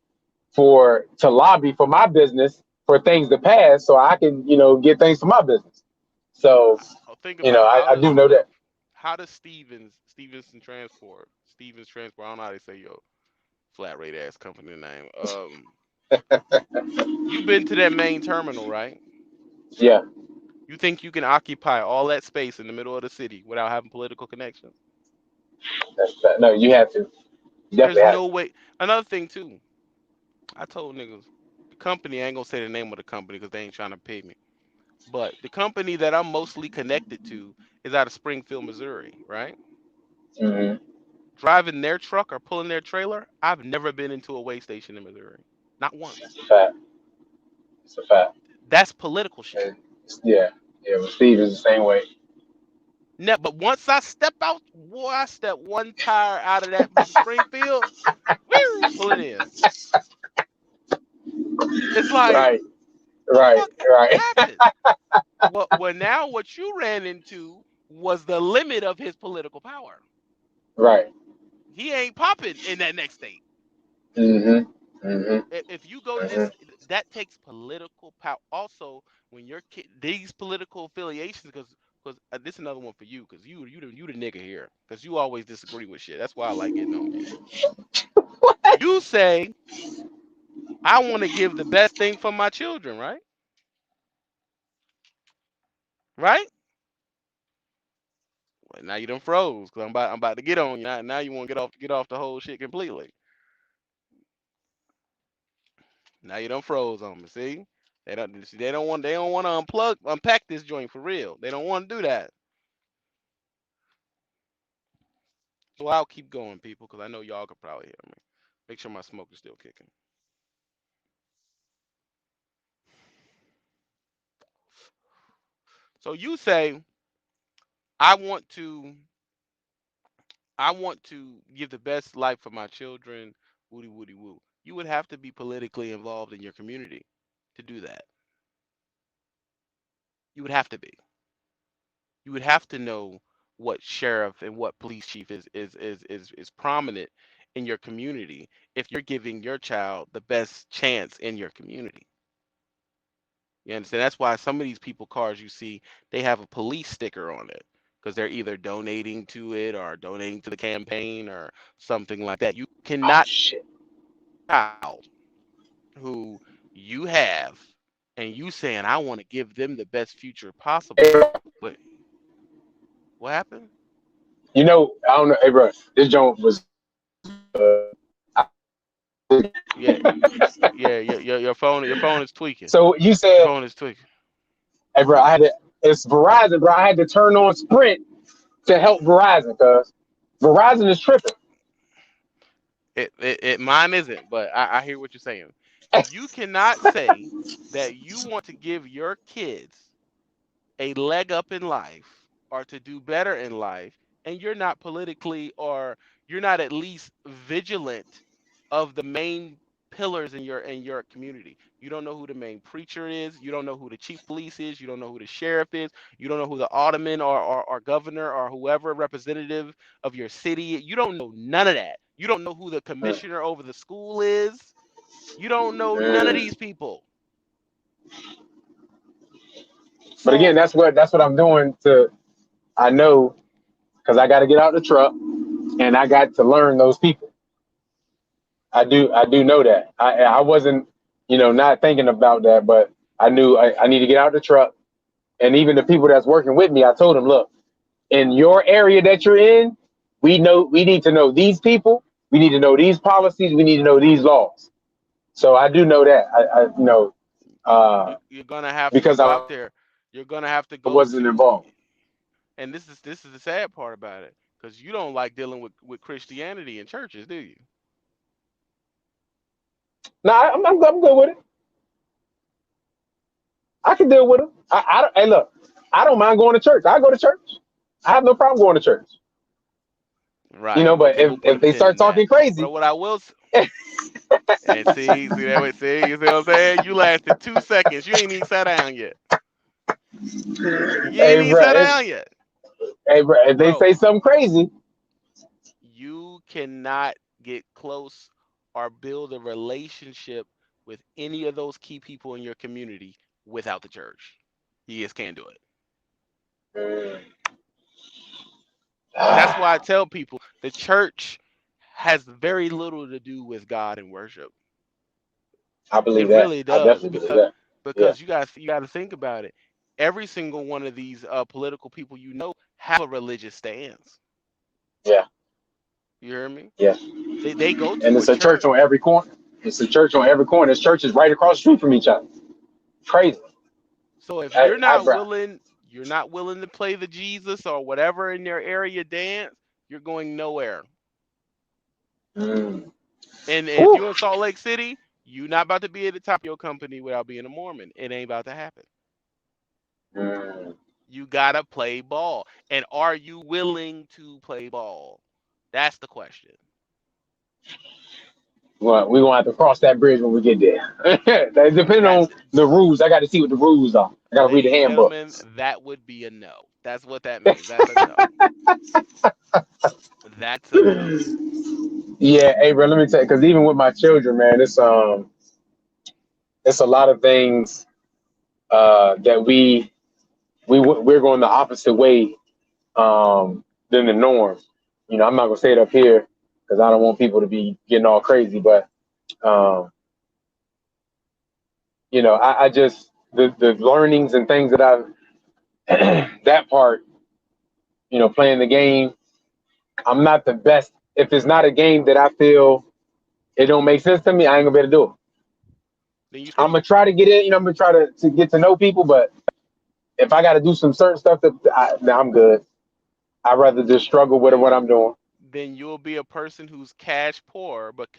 lobby for my business for things to pass so I can get things for my business. So Think about I do know that. how does Stevens Transport, I don't know how they say your flat rate ass company name. You've been to that main terminal, right? Yeah, You think you can occupy all that space in the middle of the city without having political connections? no, you have to. You There's definitely have no to. way. Another thing too, I told niggas the company, I ain't gonna say the name of the company because they ain't trying to pay me. But the company that I'm mostly connected to is out of Springfield, Missouri, right? Hmm. Driving their truck or pulling their trailer, I've never been into a way station in Missouri. Not once. It's a fact. It's a fact. That's political shit. And yeah, yeah. With Steve is the same way. But once I step out, boy, I step one tire out of that Springfield, woo, pull it in. It's like, Right, the right, fuck right, happened? Well, now what you ran into was the limit of his political power. right. He ain't popping in that next state. Hmm. Hmm. If you go to Hmm. this, that takes political power. Also, when your kid, these political affiliations, because this is another one for you, because you the nigga here, because you always disagree with shit. That's why I like getting on you. You say I want to give the best thing for my children, right? Right? Well, now you done froze, because I'm about to get on you. Now you want to get off the whole shit completely. Now you done froze on me. See? They don't want to unpack this joint for real. They don't want to do that. So I'll keep going, people, because I know y'all could probably hear me. Make sure my smoke is still kicking. So you say, I want to I want to give the best life for my children, woody woody woo. You would have to be politically involved in your community to do that. You would have to be. You would have to know what sheriff and what police chief is prominent in your community if you're giving your child the best chance in your community. You understand? That's why some of these people cars you see, they have a police sticker on it because they're either donating to it or donating to the campaign or something like that. You Oh cannot shit. child who you have and you saying I want to give them the best future possible. But what happened? I don't know. Hey, bro, this joint was. Yeah, yeah, your phone is tweaking. So you Your said, phone is tweaking. hey, bro, it's Verizon, bro. I had to turn on Sprint to help Verizon because Verizon is tripping. It mine isn't, but I hear what you're saying. You cannot say that you want to give your kids a leg up in life or to do better in life and you're not politically or you're not at least vigilant of the main pillars in your community. You don't know who the main preacher is, you don't know who the chief police is, you don't know who the sheriff is, you don't know who the alderman or governor or whoever representative of your city, you don't know none of that. You don't know who the Mm, commissioner over the school is. You don't know none of mm. these people. But again, So that's what I'm doing to. I know because I got to get out the truck and I got to learn those people. I do know that. I wasn't. not thinking about that, but I knew I need to get out the truck. And even the people that's working with me, I told them, look, in your area that you're in, we need to know these people, we need to know these policies, we need to know these laws. So I do know that. You're gonna have to Because go I out there. wasn't You're gonna have to go involved. to, and this is the sad part about it, because you don't like dealing with Christianity in churches, do you? No, I'm good with it. I can deal with them. Hey, look, I don't mind going to church. I go to church. I have no problem going to church. Right. But Okay, we'll put a if they pin start in that. talking crazy, But what I will, and see that way, see, you see what I'm saying? You lasted 2 seconds. You ain't even sat down yet. You ain't hey, even bro, sat down yet, if they bro. say something crazy, You cannot get close or build a relationship with any of those key people in your community without the church. You just can't do it. That's why I I tell people the church has very little to do with God and worship. It believe that. really I does, definitely believe that. Yeah, because you got to think about it. Every single one of these political people have a religious stance. yeah, You hear me? yeah. They go And to a it's a church on church. every corner. It's a church on every corner. There's churches right across the street from each other. Crazy. So if Bro. you're not willing to play the Jesus or whatever in their area dance, you're going nowhere. Mm. And if Whew. you're in Salt Lake City, you're not about to be at the top of your company without being a Mormon. It ain't about to happen. Mm. You gotta play ball. And are you willing to play ball? That's the question. Well, we're gonna have to cross that bridge when we get there. That depending That, on the rules. I got to see what the rules are. I got to read the ladies and handbook. gentlemen, that would be a no. That's what that means. That's a no. That's a no. Yeah, hey, bro. Let me tell you, because even with my children, man, it's a lot of things that we're going the opposite way than the norm. I'm not gonna say it up here because I don't want people to be getting all crazy, but um, I just the learnings and things that I've that part, playing the game. I'm not the best. If it's not a game that I feel it don't make sense to me, I ain't gonna be able to do it. Then you I'm screwed. gonna try to get in. I'm gonna try to get to know people, but if I got to do some certain stuff, nah, I'm good. I'd rather just struggle with what Then I'm doing. then you'll be a person who's cash poor, but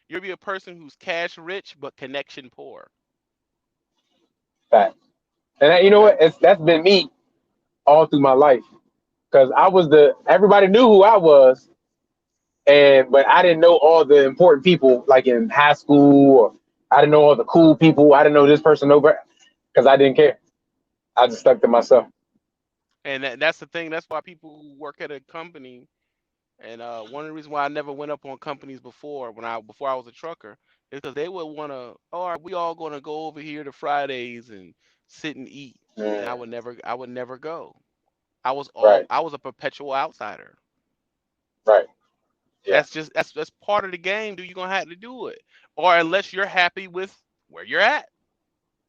you'll be a person who's cash rich but connection poor. Fact. And you know Okay. what? That's been me all through my life because I was everybody knew who I was, but I didn't know all the important people like in high school, or I didn't know all the cool people. I didn't know this person over because I didn't care. I just stuck to myself. And that's the thing. That's why people who work at a company, and one of the reasons why I never went up on companies before I was a trucker is because they would want to. Oh, are we all going to go over here to Fridays and sit and eat? And Mm, I would never go. right, I was a perpetual outsider. right, yeah, That's part of the game, dude. You're gonna have to do it, or unless you're happy with where you're at,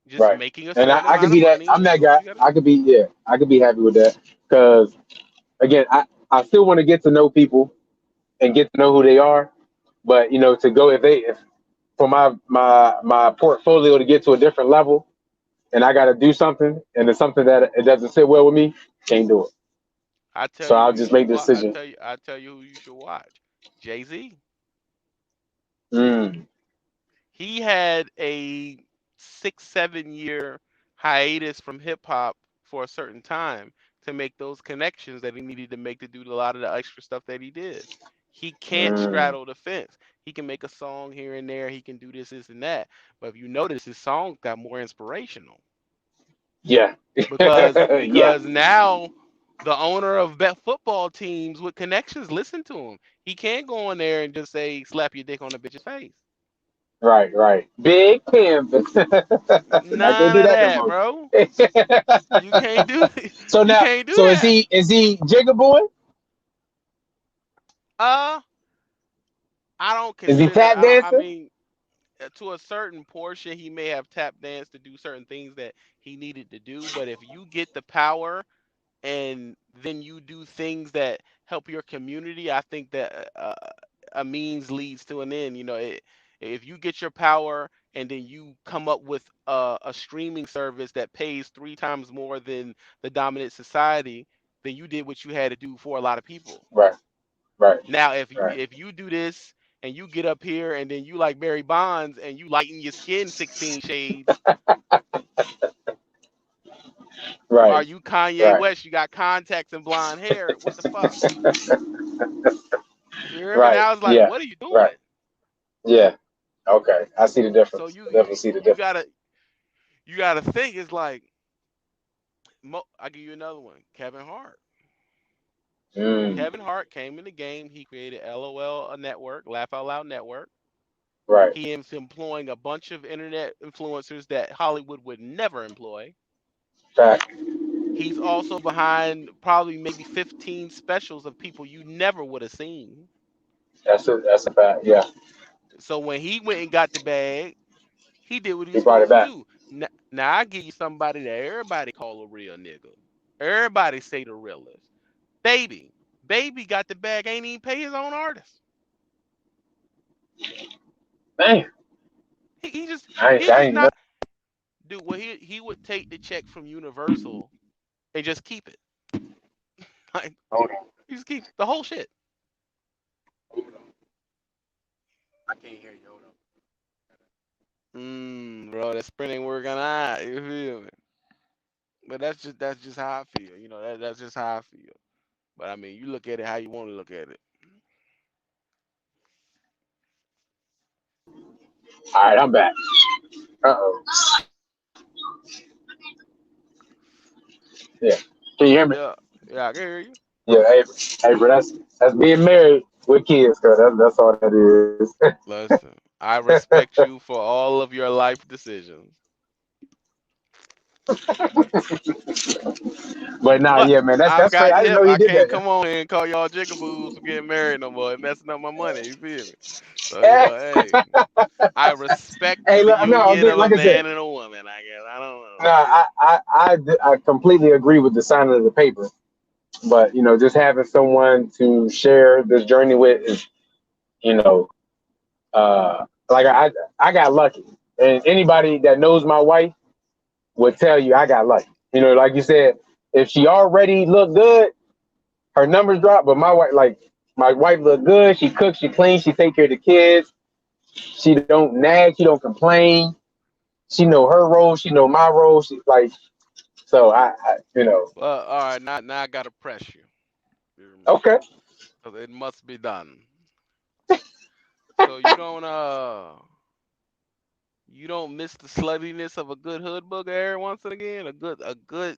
just right. making a And certain I could amount of be that. money I'm and that doing what guy. you gotta I do. could be, yeah. I could be happy with that because again, I still want to get to know people and get to know who they are. But to go if for my portfolio to get to a different level, and I got to do something, and it's something that it doesn't sit well with me, can't do it. I tell So you I'll who you just should make the watch. decision. I tell you who you should watch. Jay-Z. Mm, He had a 6, 7 year hiatus from hip hop for a certain time to make those connections that he needed to make to do a lot of the extra stuff that he did. He can't mm, straddle the fence. He can make a song here and there. He can do this, and that. But if you notice, his songs got more inspirational yeah, yeah, because now the owner of bet football teams with connections listen to him. He can't go in there and just say slap your dick on a bitch's face. right, right. Big canvas. I can't None do of that no that, more. bro. You can't do So you now, can't do so is that. he Jigga Boy? Uh, I don't Is he consider. tap I don't. I dancing? mean, to a certain portion, he may have tap danced to do certain things that he needed to do. But if you get the power and then you do things that help your community, I think that a means leads to an end. If you get your power and then you come up with a streaming service that pays 3 times more than the dominant society, then you did what you had to do for a lot of people. Right. Right. Now, if you Right. if you do this and you get up here and then you like Barry Bonds and you lighten your skin 16 shades, are Right. you Kanye Right. West? You got contacts and blonde hair. What the fuck? You hear me? Right. Now it's like, Yeah. what are you Right. doing? Yeah. Okay. I see the So difference. you I definitely you see the you difference. gotta think. It's like I give you another one. Kevin Hart. Mm. Kevin Hart came in the game. He created LOL, a network, Laugh Out Loud network. Right. He is employing a bunch of internet influencers that Hollywood would never employ. Fact. He's also behind probably maybe 15 specials of people you never would have seen. That's a fact. Yeah. So when he went and got the bag, he did what he He was brought it supposed to back. do. Now I give you somebody that everybody call a real nigga. Everybody say the realest. Baby. Baby got the bag, ain't even pay his own artist. Man, He just he I just ain't know. not dude. Well, he would take the check from Universal and just keep it. Like Hold on. he just keep the whole shit. Hold on. I can't hear you. Hold on. Bro, that sprint ain't working out. You feel me? But that's just how I feel. That's just how I feel. But I mean, you look at it how you want to look at it. All right, I'm back. Uh oh. Yeah. Can you hear me? Yeah, yeah, I can hear you. Yeah. Hey, bro. That's being married with kids, cause that's all that is. Listen, I respect you for all of your life decisions. But nah, But yeah, man. That's I've that's crazy. got I didn't hip. know he I did can't that. come on here and call y'all jigaboos for getting married no more and messing up my money. You feel me? So Hey, hey, I respect hey, the look, no, union of a like I said, man and a woman. I guess I don't know. no, I completely agree with the signing of the paper. But just having someone to share this journey with is, you know, like I got lucky, and anybody that knows my wife would tell you I got lucky. Like you said, if she already looked good, her numbers drop. But my wife look good. She cooks, she cleans, she take care of the kids. She don't nag, she don't complain. She know her role, she know my role. She like so Well, all right, now I gotta press you. You hear me? okay. 'Cause it must be done. So you don't miss the sluttiness of a good hood booger every once and again. A good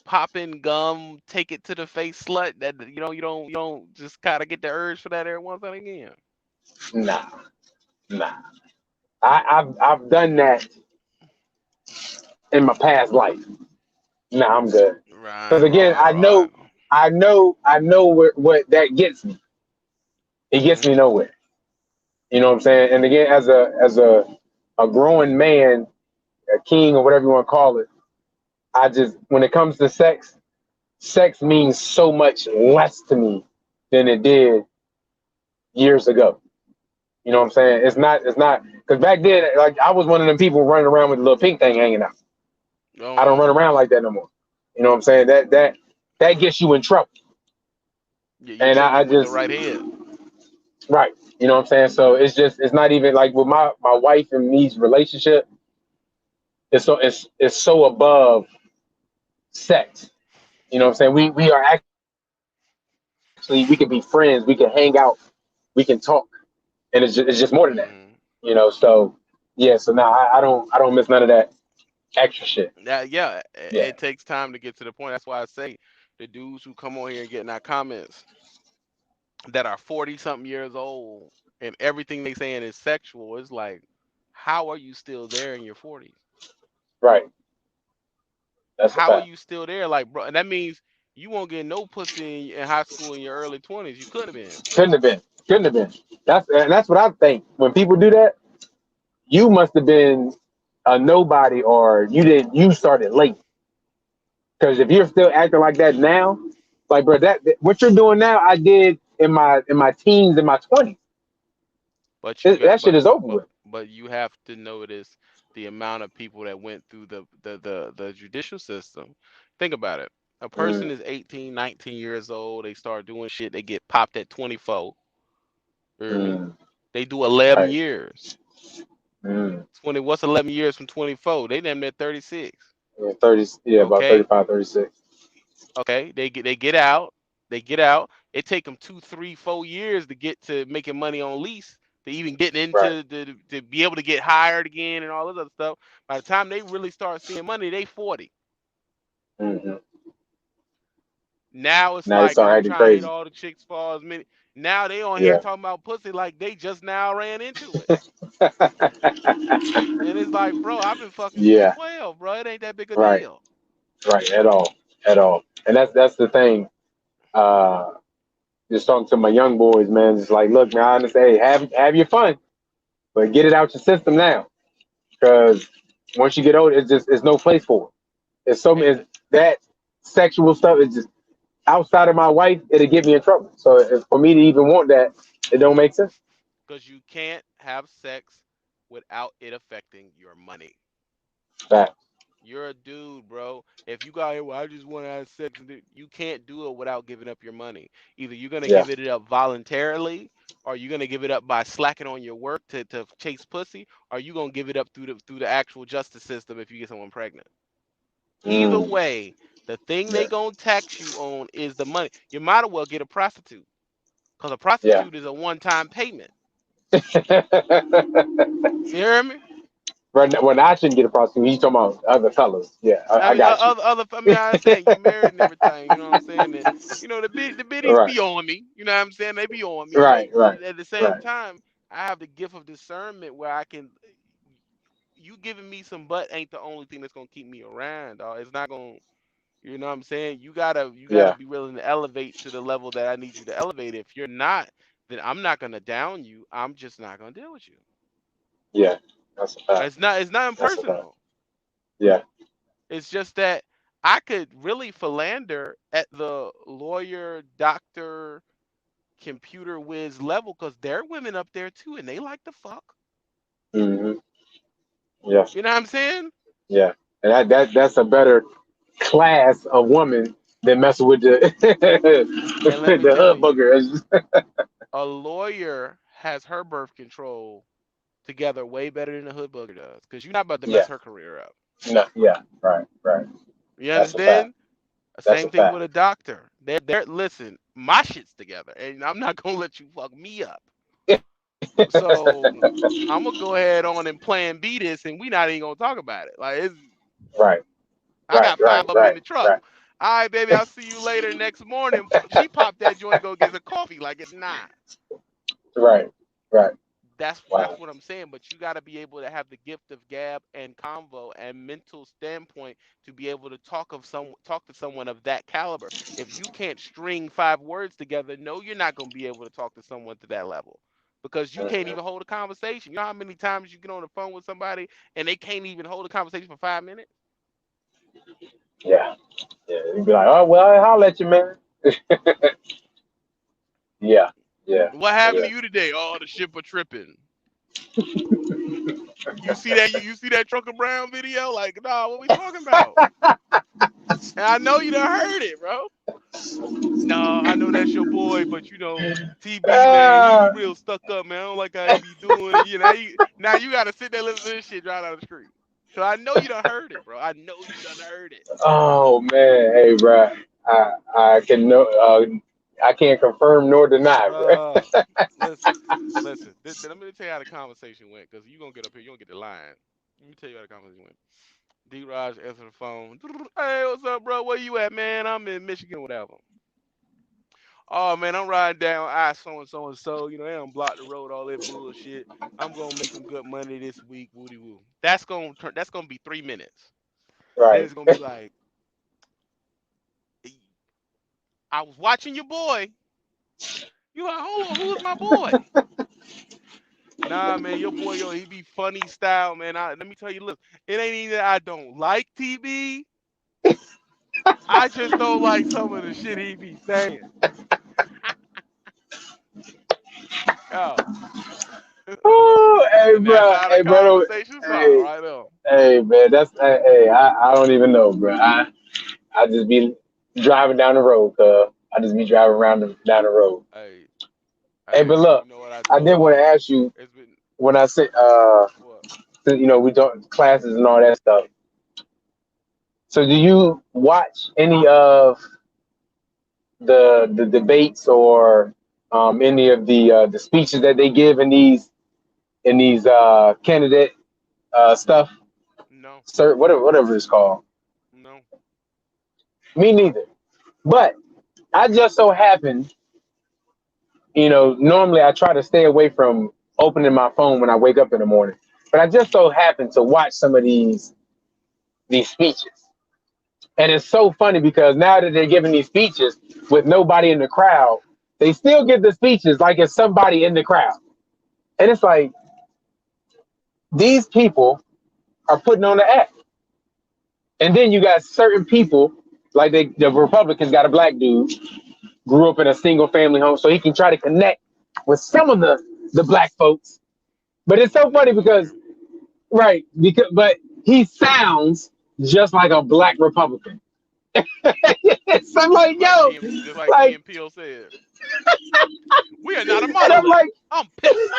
popping gum, take it to the face slut. That you don't just kind of get the urge for that every once and again. Nah, nah. I've done that in my past life. Nah, I'm good. Because Right, again, right, right. I know what that gets me. It gets me Mhm. nowhere. You know what I'm saying? And again, as a growing man, a king or whatever you want to call it, I just when it comes to sex means so much less to me than it did years ago. You know what I'm saying? It's not because back then, like I was one of them people running around with a little pink thing hanging out. I don't run Um, around like that no more. You know what I'm saying? That gets you in trouble. you And I choose with the just right head. right. You know what I'm saying? So it's not even like with my wife and me's relationship. It's so above sex. You know what I'm saying? We are actually we can be friends. We can hang out. We can talk, and it's just more than that. Hmm. So yeah. So now I don't miss none of that extra shit. Yeah, it, Yeah. it takes time to get to the point. That's why I say the dudes who come on here and get in our comments that are 40 something years old and everything they saying is sexual, it's like, how are you still there in your 40s? Right. That's a How are fact. you still there? Like, bro, and that means you won't get no pussy in high school in your early 20s. You could have been. Couldn't have been. Couldn't have been. That's what I think. When people do that, you must have been a nobody, or you started late. Because if you're still acting like that now, like bro, that what you're doing now, I did in my teens, in my 20s. But you got That shit is over with. but you have to notice the amount of people that went through the judicial system. Think about it. A person Mm, is 18, 19 years old, they start doing shit, they get popped at 24. You hear me? mm, They do 11 right. years. Mm. 20, what's 11 years from 24? They damn near 36. Yeah, 30, yeah, about Okay? 35, 36. Okay, they get out, they get out. It take them 2, 3, 4 years to get to making money on lease, to even getting Right. into the to be able to get hired again and all this other stuff. By the time they really start seeing money, they 40. Hmm. Now it's Now they like start I'm acting trying to hit crazy. all the chicks for as many. Now they on here Yeah. talking about pussy like they just now ran into it. And it's like, bro, I've been fucking since Yeah. 12, bro. It ain't that big a Right. deal. Right. At all. At all. And that's the thing. Uh, just talking to my young boys, man. It's like, look, man, I understand. Hey, have your fun, but get it out your system now, because once you get older, it's no place for it. And It's that sexual stuff is just outside of my wife. It'll get me in trouble. So for me to even want that, it don't make sense. because you can't have sex without it affecting your money. That. You're a dude, bro. If you got here, well, I just want to have sex, you can't do it without giving up your money. Either you're gonna Yeah. give it up voluntarily, or you're gonna give it up by slacking on your work to chase pussy, or you gonna give it up through the actual justice system if you get someone pregnant. Either Mm. way, the thing they Yeah. gonna tax you on is the money. You might as well get a prostitute, because a Yeah. prostitute is a one-time payment. You hear me? Right now, when I shouldn't get a prostitute, he's talking about other fellas. Yeah, I I mean, got you. I mean, I understand you married and everything. You know what I'm saying? And, the biddies Right, be on me. You know what I'm saying? They be on me, but right, right, at the same right. time, I have the gift of discernment where I can. You giving me some butt ain't the only thing that's gonna keep me around, dog. It's not gonna. You know what I'm saying? You gotta Yeah, be willing to elevate to the level that I need you to elevate. If you're not, then I'm not gonna down you. I'm just not gonna deal with you. yeah. That's a fact. It's not That's a fact. impersonal. Yeah. It's just that I could really philander at the lawyer, doctor, computer whiz level because there are women up there too, and they like to fuck. Hmm. Yeah, You know what I'm saying? yeah. And that's a better class of woman than messing with the And let me the tell hood you, booger. a lawyer has her birth control together way better than a hood booger does because you're not about to Yeah. mess her career up. No. Yeah. Right. Right. You That's a fact. understand? That's Same a thing fact. with a doctor. They're listen, my shit's together, and I'm not gonna let you fuck me up. So I'm gonna go ahead on and plan B this, and we not even gonna talk about it. Like Right. I Right. got Right. five of them in Right. the truck. Right. All right, baby, I'll see you later next morning. She popped that joint, go get some coffee like it's 9. Right. Right. That's Wow. what I'm saying. But you got to be able to have the gift of gab and convo and mental standpoint to be able to talk to someone of that caliber. If you can't string 5 words together, no, you're not gonna be able to talk to someone to that level. Because you can't Hmm. even hold a conversation. You know how many times you get on the phone with somebody and they can't even hold a conversation for 5 minutes? Yeah. Yeah. You'd be like, oh well, I'll let you, man. Yeah. Yeah. What happened Yeah. to you today? Oh, the ship are tripping. You see that? You see that Trucker Brown video? Like, nah, what we talking about? And I know you done heard it, bro. No, I know that's your boy, but TB man, he Ah, real stuck up, man. I don't like how he be doing. Now you gotta sit there listen to this shit right down the street. Cause I know you done heard it, bro. I know you done heard it. oh man, hey, bro. I can no, I can't confirm nor deny, bro. Uh, listen, listen. Let me tell you how the conversation went, cause you gonna get up here, you gonna get the line. Let me tell you how the conversation went. D-Raj answered the phone. Hey, what's up, bro? Where you at, man? I'm in Michigan, whatever. Oh man, I'm riding down I so and so and so. They don't block the road, all that bullshit. I'm gonna make some good money this week, woody woo. That's gonna be 3 minutes. Then Right. it's gonna be like, I was watching your boy. You like, hold on, who is my boy? Nah, man, your boy, yo, he be funny style, man. Let me tell you, look, it ain't even that I don't like TB. I just don't like some of the shit he be saying. Oh, Oh, hey, and that's bro. how the Hey, bro. conversation start, Hey, right there. hey, man. I don't even know, bro. I just be driving down the road, I just be driving down the road. Hey, Hey, hey, but man, you look, know what I I did told want to you? ask you It's been when I said, what? since, we don't classes and all that stuff. So, do you watch any of the debates or any of the speeches that they give in these candidate stuff, No, sir, whatever it's called? no. Me neither. But I just so happen, normally I try to stay away from opening my phone when I wake up in the morning. But I just Hmm. so happen to watch some of these speeches. And it's so funny because now that they're giving these speeches with nobody in the crowd, they still give the speeches like it's somebody in the crowd. And it's like these people are putting on the act. And then you got certain people, like the Republicans got a black dude, grew up in a single family home, so he can try to connect with some of the black folks. But it's so Oh, funny niggas because weird. right, because but he sounds just like a black Republican. So I'm like, yo, Just like Key like, and Peele said, we are not a and I'm monolith. like, I'm pissed.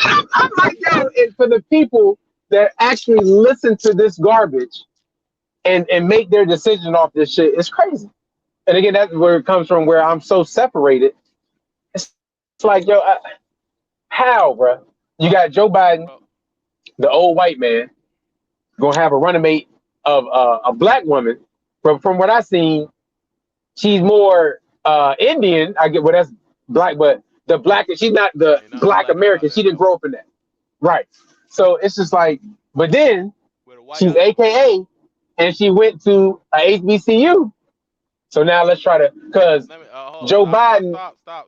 I'm like, yo, and for the people that actually listen to this garbage and make their decision off this shit, it's crazy. And again, that's where it comes from, where I'm so separated. It's like, yo, how, bro? You got Joe Biden, Well, the old white man, gonna have a running mate of a black woman. From what I seen, she's more Indian. I get, well, that's black, but the black, she's not the ain't nothing black black about American. She that didn't though. grow up in that, right? So it's just like, but then With a white she's undertone. AKA, and she went to a HBCU. So now let's try to, because Let me hold Joe on. Biden,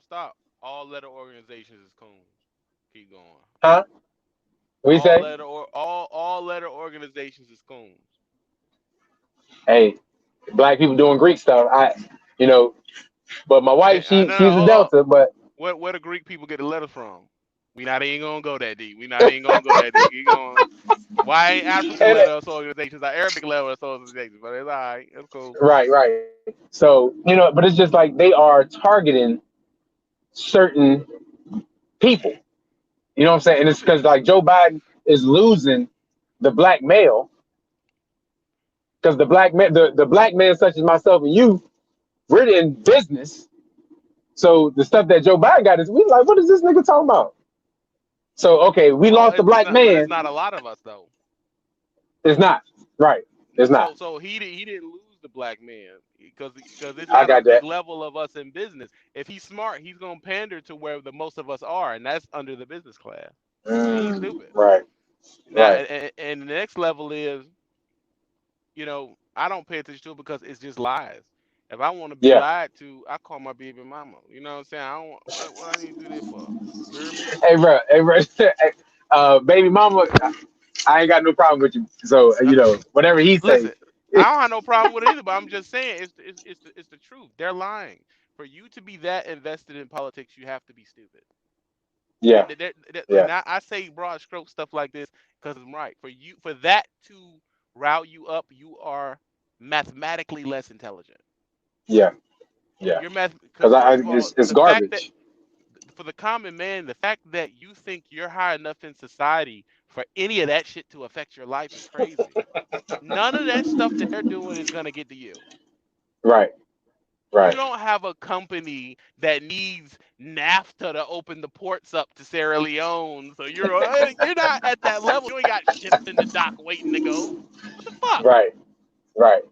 Stop. All letter organizations is coons. Keep going. huh? What you say? All letter organizations is coons. Hey, black people doing Greek stuff. You know, but my wife, Hey, she's a hold on. Delta, but Where the Greek people get the letters from? We not even gonna go that deep. We not even gonna go that deep. Keep going. Why ain't African and, letter organizations are Arabic letter organizations? But it's all right. It's cool. right. So but it's just like they are targeting certain people. You know what I'm saying? And it's because like Joe Biden is losing the black male because the black man such as myself and you, we're in business. So the stuff that Joe Biden got is we like, what is this nigga talking about? So okay, we Well, lost the it's black not, but it's man. not a lot of us though. It's not right. It's not. So he didn't lose the black man because it's I not a got big that. level of us in business. If he's smart, he's gonna pander to where the most of us are, and that's under the business class. He ain't stupid. Right. Now, Right. and the next level is, I don't pay attention to it because it's just lies. If I want to be Yeah. lied to, I call my baby mama. You know what I'm saying? I don't what I need to do this for. You hear me? Hey, bro. Hey, bro. Baby mama, I ain't got no problem with you. So whatever he say. Listen, I don't have no problem with it either, but I'm just saying it's the truth. They're lying. For you to be that invested in politics, you have to be stupid. Yeah. Yeah. And I say broad stroke stuff like this because I'm right. For that to route you up, you are mathematically less intelligent. Yeah. Yeah. You're math because Because first of all, it's the fact that garbage. for the common man, the fact that you think you're high enough in society for any of that shit to affect your life is crazy. None of that stuff that they're doing is gonna get to you. Right. You Right. don't have a company that needs NAFTA to open the ports up to Sierra Leone, so you're not at that level. You ain't got ships in the dock waiting to go. What the fuck? Right. Right.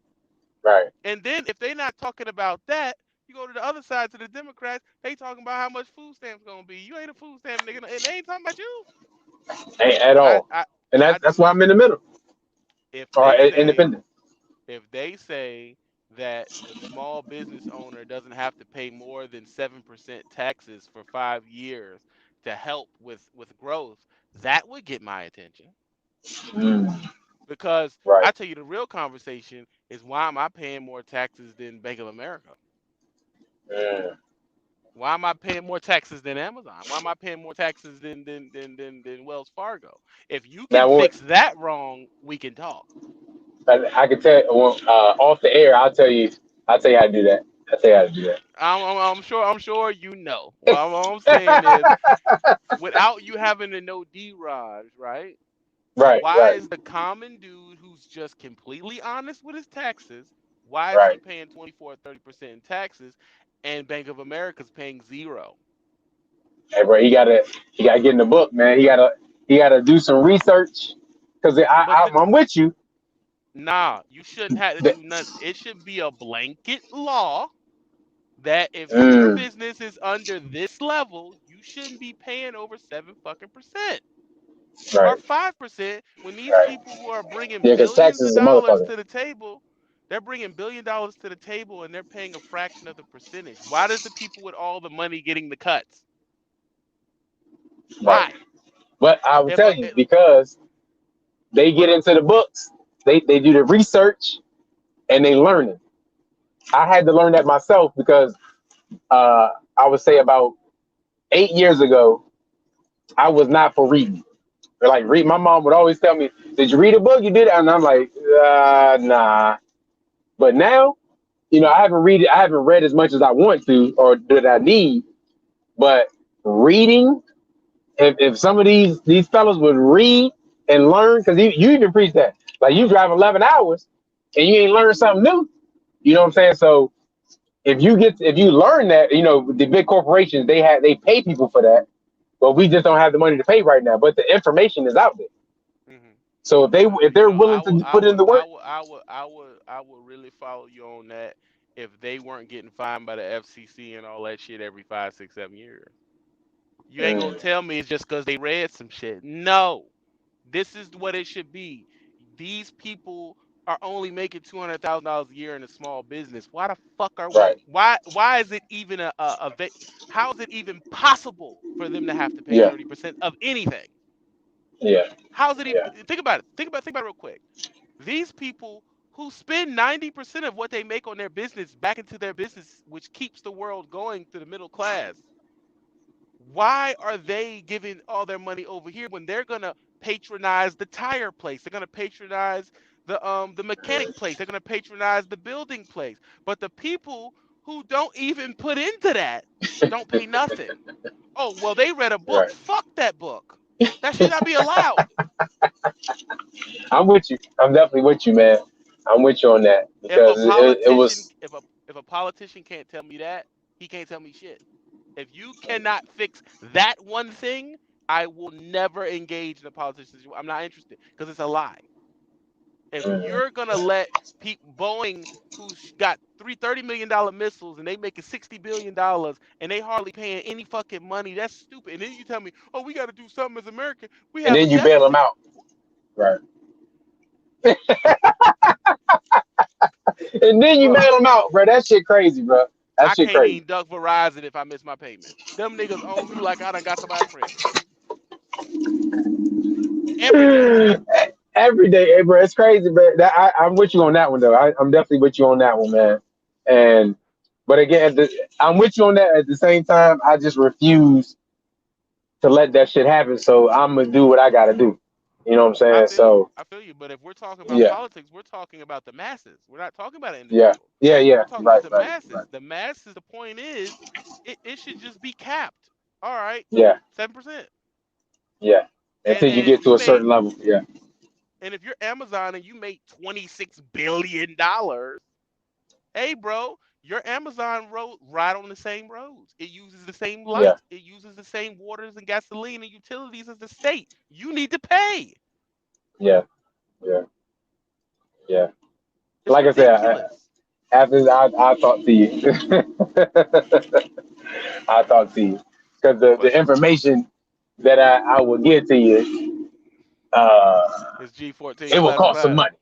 Right. And then if they're not talking about that, you go to the other side to the Democrats. They talking about how much food stamps gonna be. You ain't a food stamp nigga, and they ain't talking about you. Ain't at I all. I And I that's just why I'm in the middle if or they say independent. if they say that the small business owner doesn't have to pay more than 7% taxes for 5 years to help with growth, that would get my attention. Mm, Because right. I tell you, the real conversation is, why am I paying more taxes than Bank of America? Mm. Why am I paying more taxes than Amazon? Why am I paying more taxes than Wells Fargo? If you can Now, what fix that wrong, we can talk. I can tell well, off the air, I'll tell you how to do that. I'll tell you how to do I'm sure you know. Well, all I'm saying is, that. without you having to know D-Raj, right? Right, Why right, is the common dude who's just completely honest with his taxes, why is he right. paying 24 or 30% in taxes, and Bank of America's paying zero? Hey, bro, he gotta get in the book, man. He gotta do some research because But I'm with you. nah, you shouldn't have to That- do nothing. It should be a blanket law that if your Mm, business is under this level, you shouldn't be paying over 7 fucking percent or right, 5%, when these right. people who are bringing Yeah, because billions taxes of is a dollars motherfucker. to the table, they're bringing $1 billion to the table and they're paying a fraction of the percentage. Why does the people with all the money getting the cuts? Right. Why? But I will If tell you because they get into the books, they do the research and they learn it. I had to learn that myself because I would say about 8 years ago, I was not for reading. Like read, my mom would always tell me, "Did you read a book? You did," and I'm like, "Nah." But now, I haven't read as much as I want to or that I need. But reading, if some of these fellows would read and learn, because you even preach that, like you drive 11 hours and you ain't learned something new. You know what I'm saying? So if you learn that, the big corporations they pay people for that, but we just don't have the money to pay right now. But the information is out there. mhm. So if they're willing I would, to I put in would, the I work, would, I would, I would, I would really follow you on that if they weren't getting fined by the FCC and all that shit every 5, 6, 7 years. You ain't gonna mm, tell me it's just because they read some shit. No, this is what it should be. These people are only making $200,000 a year in a small business. Why the fuck are we? right? Why is it even how is it even possible for them to have to pay Yeah, 30% of anything? yeah, How is it even? yeah. Think about it. Think about it real quick. These people who spend 90% of what they make on their business back into their business, which keeps the world going to the middle class, why are they giving all their money over here when they're gonna patronize the tire place? They're gonna patronize the mechanic place. They're gonna patronize the building place. But the people who don't even put into that don't pay nothing. Oh, well, they read a book. Right. Fuck that book. That should not be allowed. I'm with you. I'm definitely with you, man. I'm with you on that If a because it politician was. if a politician can't tell me that, he can't tell me shit. If you cannot fix that one thing, I will never engage in a politician. I'm not interested because it's a lie. If Mm, you're gonna let Boeing, who's got $30 million missiles and they making $60 billion and they hardly paying any fucking money, that's stupid. And then you tell me, oh, we got to do something as American. We and have a then you bail them deficit. out, right? And then you Bro, bail them out, bro. That shit crazy, bro. That I shit can't crazy. even duck Verizon if I miss my payment. Them niggas own me like I done got somebody pregnant every day. Every day, hey, bro. It's crazy, bro. I'm with you on that one, though. I'm definitely with you on that one, man. And but again, I'm with you on that. At the same time, I just refuse to let that shit happen. So I'm gonna do what I gotta do. You know what I'm I saying? feel you. So I feel you. But if we're talking about yeah, politics, we're talking about the masses. We're not talking about an yeah, individual. yeah, yeah. We're talking about Right, the right, right. masses. The masses, the point is, it should just be capped. All right, Yeah, 7%. yeah. And Until you and if get to you a made certain level. Yeah, and if you're Amazon and you made $26 billion, hey bro, your Amazon road ride on the same roads. It uses the same yeah, lights. It uses the same waters and gasoline and utilities as the state. You need to pay. yeah, yeah, yeah. It's Like I said, ridiculous. after this, I'll talk to you. I'll talk to you because For the sure. information that I will give to you, uh, It's G14 it will cost some classified. money.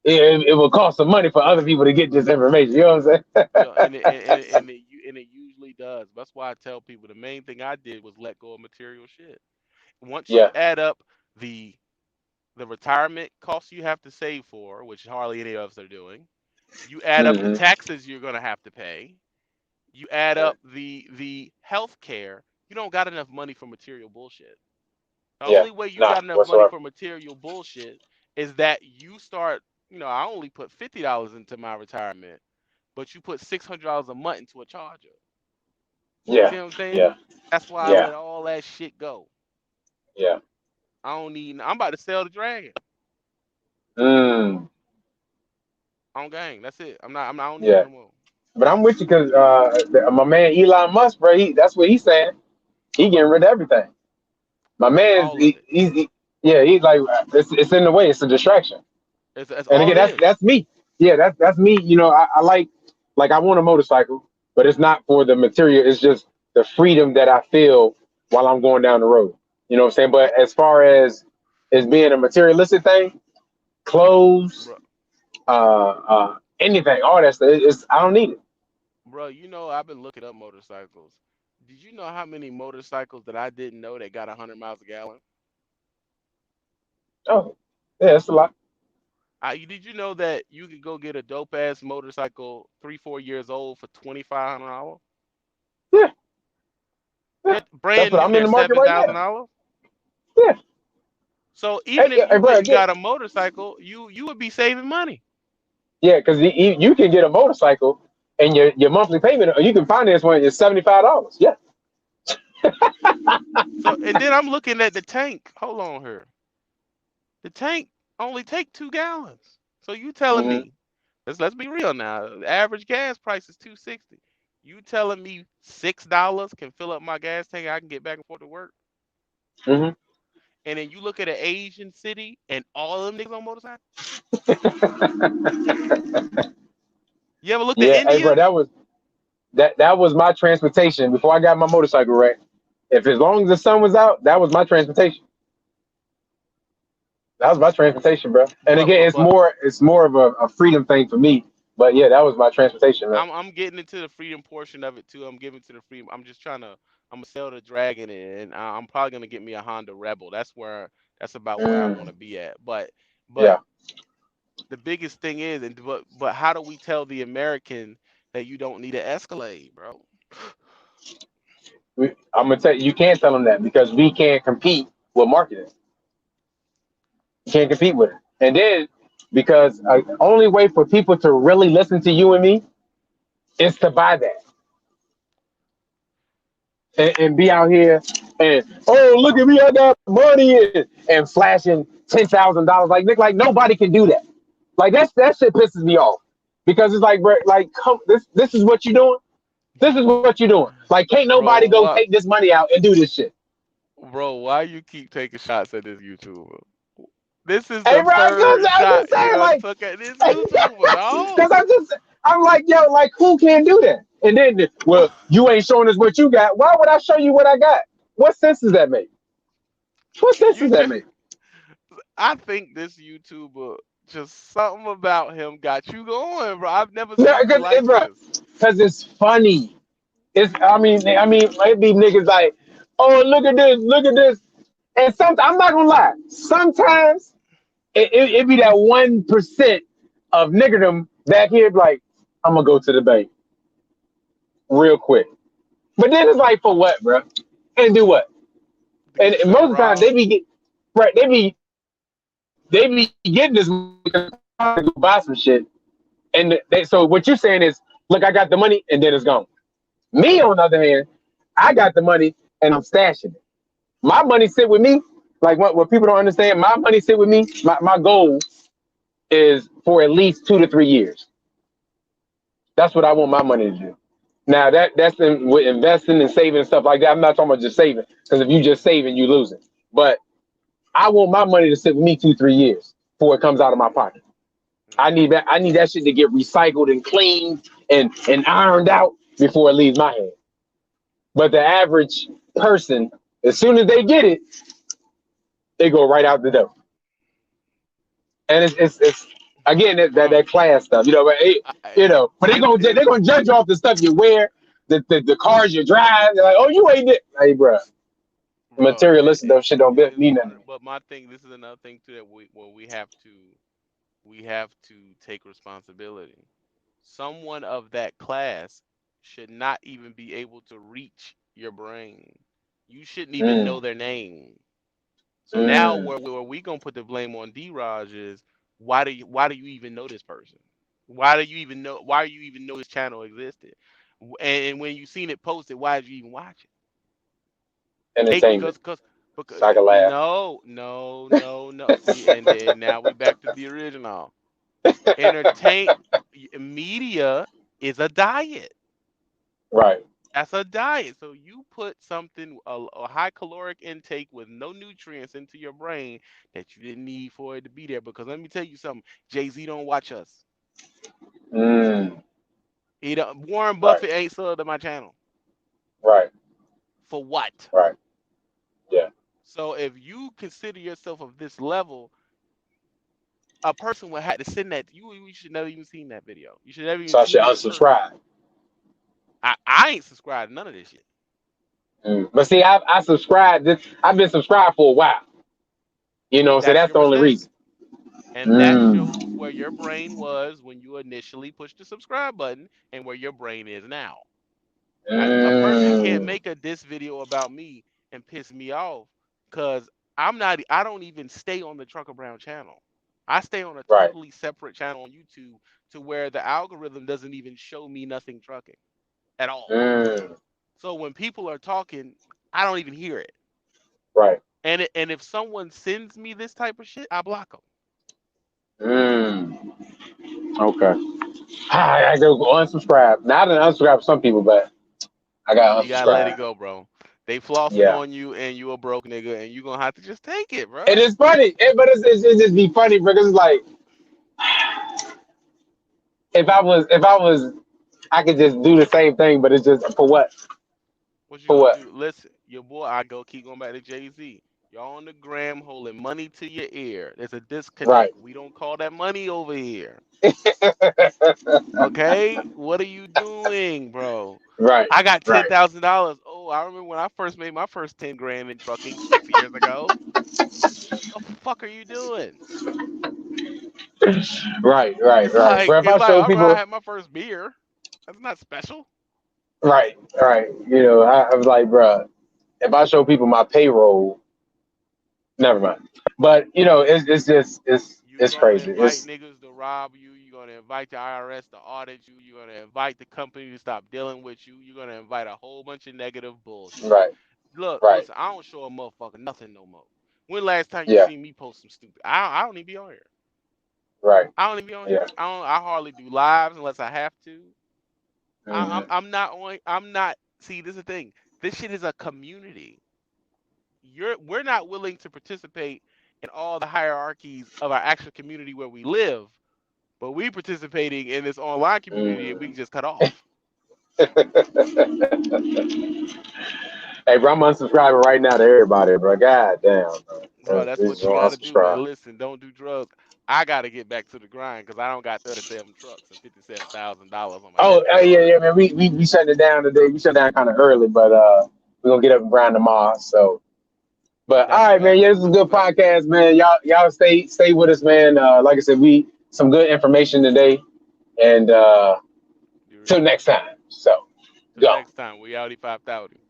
it will cost some money for other people to get this information. You know what I'm Yeah, saying? and it usually does. That's why I tell people the main thing I did was let go of material shit. Once you Yeah. add up the the retirement costs you have to save for, which hardly any of us are doing, you add up the Hmm. taxes you're gonna have to pay, you add Yeah. up the health care, you don't got enough money for material bullshit. The Yeah. only way you Nah, got enough money whatsoever. for material bullshit is that you start, I only put $50 into my retirement, but you put $600 a month into a charger. You Yeah. see what I'm saying? Yeah. That's why I Yeah. let all that shit go. Yeah. I don't need. I'm about to sell the dragon Mm. on gang. That's it. I'm not. I don't need it Yeah. no more. But I'm with you because my man Elon Musk, bro, that's what he's saying. He getting rid of everything. My man is All of it. yeah, he's like it's in the way. It's a distraction. That's And all again, it is. that's me. Yeah, that's me. You know, I like I want a motorcycle, but it's not for the material. It's just the freedom that I feel while I'm going down the road. You know what I'm saying? But as far as being a materialistic thing, clothes, Bro, anything, all that stuff, it's I don't need it. bro, I've been looking up motorcycles. Did you know how many motorcycles that I didn't know that got 100 miles a gallon? Oh, yeah, it's a lot. Did you know that you could go get a dope ass motorcycle 3, 4 years old for $2,500? Yeah, yeah. They're That's brand what new. I'm in They're the market seven right thousand now. dollars. Yeah. So even if Hey, you bro, went and again, got a motorcycle, you would be saving money. yeah, because you can get a motorcycle and your monthly payment, or you can finance one is $75. Yeah. So and then I'm looking at the tank. Hold on here. The tank only take 2 gallons. So you telling Hmm. me, let's be real now. The average gas price is 260. You telling me $6 can fill up my gas tank? I can get back and forth to work. Hmm. And then you look at an Asian city and all of them niggas on motorcycles. You ever looked at Yeah, hey, bro, India? that was my transportation before I got my motorcycle. Right. If as long as the sun was out, that was my transportation. That was my transportation, bro. And But again, but but it's more of a freedom thing for me. But yeah, that was my transportation, man. I'm getting into the freedom portion of it too. I'm giving to the freedom. I'm just trying to. I'm gonna sell the dragon and I'm probably gonna get me a Honda Rebel. That's about where I want Mm, to be at. But yeah, the biggest thing is, but how do we tell the American that you don't need an Escalade, bro? I'm gonna tell you, you can't tell them that because we can't compete with marketing. You can't compete with it. And then because only way for people to really listen to you and me is to buy that and be out here and oh look at me, I got money and flashing $10,000. Like Nick, like nobody can do that. Like that shit pisses me off because it's like bro, like come this is what you're doing. This is what you're doing. Like can't nobody Bro, go take what, this money out and do this shit. bro? Why you keep taking shots at this YouTuber? This is Hey the bro, first I'm shot just you saying done like took at this YouTuber, dog. because I'm like yo like who can do that? And then well you ain't showing us what you got. Why would I show you what I got? What sense does that make? What sense You does that just, make? I think this YouTuber, just something about him got you going, bro. I've never No, seen you like this. because it's funny. It's I mean it be niggas like, oh look at this, and some I'm not gonna lie. Sometimes it be that 1% of niggerdom back here be like, I'm gonna go to the bank real quick, but then it's like for what, bro? And do what? To get And yourself most of the time riled. right, they be getting this money because they're trying to go buy some shit, and so what you're saying is, look, I got the money, and then it's gone. Me, on the other hand, I got the money and I'm stashing it. My money sit with me. Like what people don't understand, my money sit with me. My goal is for at least 2 to 3 years. That's what I want my money to do. Now that's with investing and saving and stuff like that. I'm not talking about just saving because if you just saving, you losing. But I want my money to sit with me 2 3 years before it comes out of my pocket. Hmm. I need that shit to get recycled and cleaned and ironed out before it leaves my hand. But the average person, as soon as they get it, they go right out the door. And it's Again, that bro. class stuff, but but they're gonna judge you off the stuff you wear, the cars you drive. They're like, oh, you ain't it, hey, bro. Bro, Materialistic though shit don't it is mean one. nothing. But my thing, this is another thing too that we have to take responsibility. Someone of that class should not even be able to reach your brain. You shouldn't even know Mm, their name. So now mm, where we gonna put the blame on D-Raj is why do you even know this person? Why do you even know this channel existed? And when you seen it posted, why did you even watch it? Take entertainment, because so I can laugh. no, no, no, no. See, and then now we back to the original. Entertain media is a diet. Right. That's a diet. So you put something a high caloric intake with no nutrients into your brain that you didn't need for it to be there. Because let me tell you something, Jay-Z don't watch us. Mm, He don't, Warren right. Buffett ain't subbed to my channel. Right. For what? Right. Yeah. So if you consider yourself of this level, a person would have to send that to you. You should never even seen that video. You should never even So I should seen this person. unsubscribe. I ain't subscribed to none of this shit. But see, I subscribed. I've been subscribed for a while. So That's that's your the only mistake. reason. And that Mm, shows where your brain was when you initially pushed the subscribe button and where your brain is now. A person can't mm, make a diss video about me and piss me off because I don't even stay on the Trucker Brown channel. I stay on a right. totally separate channel on YouTube to where the algorithm doesn't even show me nothing trucking at all. Mm, So when people are talking, I don't even hear it. right. And if someone sends me this type of shit, I block them. Mm, okay. I go unsubscribe. Now I done unsubscribe some people, but I got You gotta let it unsubscribe. go, bro. They flossing Yeah. on you, and you a broke nigga, and you gonna have to just take it, And bro. it's funny, but it's just be funny because it's like if I was I could just do the same thing, but it's just for what? What you For gonna what? do? Listen, your boy, I go keep going back to Jay-Z. Y'all on the gram holding money to your ear. There's a Right. disconnect. We don't call that money over here. Okay? What are you doing, bro? Right. I got ten Right. thousand dollars. Oh, I remember when I first made my first 10 grand in trucking 6 years ago. What the fuck are you doing? Right. Right. Right. But if I It's like, show all right, I people, had my first beer. That's not special. right. Right. I was like, bruh, if I show people my payroll, never mind. But it's just You it's gonna crazy. invite It's niggas to rob you. You're gonna invite the IRS to audit you. You're gonna invite the company to stop dealing with you. You're gonna invite a whole bunch of negative bullshit. right. Look, Right. listen, I don't show a motherfucker nothing no more. When last time you Yeah. seen me post some stupid? I don't even be on here. Right. I don't even be on Yeah. here. I hardly do lives unless I have to. Hmm. I'm not on. I'm not. See, this is the thing. This shit is a community. We're not willing to participate in all the hierarchies of our actual community where we live, but we participating in this online community and we Hmm. can just cut off. Hey, bro, I'm unsubscribing right now to everybody, bro. God damn, Bro, bro. that's Just what you gonna gotta do, unsubscribe. man. Listen, don't do drugs. I gotta get back to the grind because I don't got 37 trucks and $57,000 on my Oh, debit yeah, card. yeah, man. We shut it down today. We shut down kind of early, but we're gonna get up and grind tomorrow. So, but That's all what's right, man. up. Yeah, this is a That's good what's up. podcast, man. Y'all stay with us, man. Like I said, we some good information today, and You till read. next time. So, Till go. next time, we outie 5,000.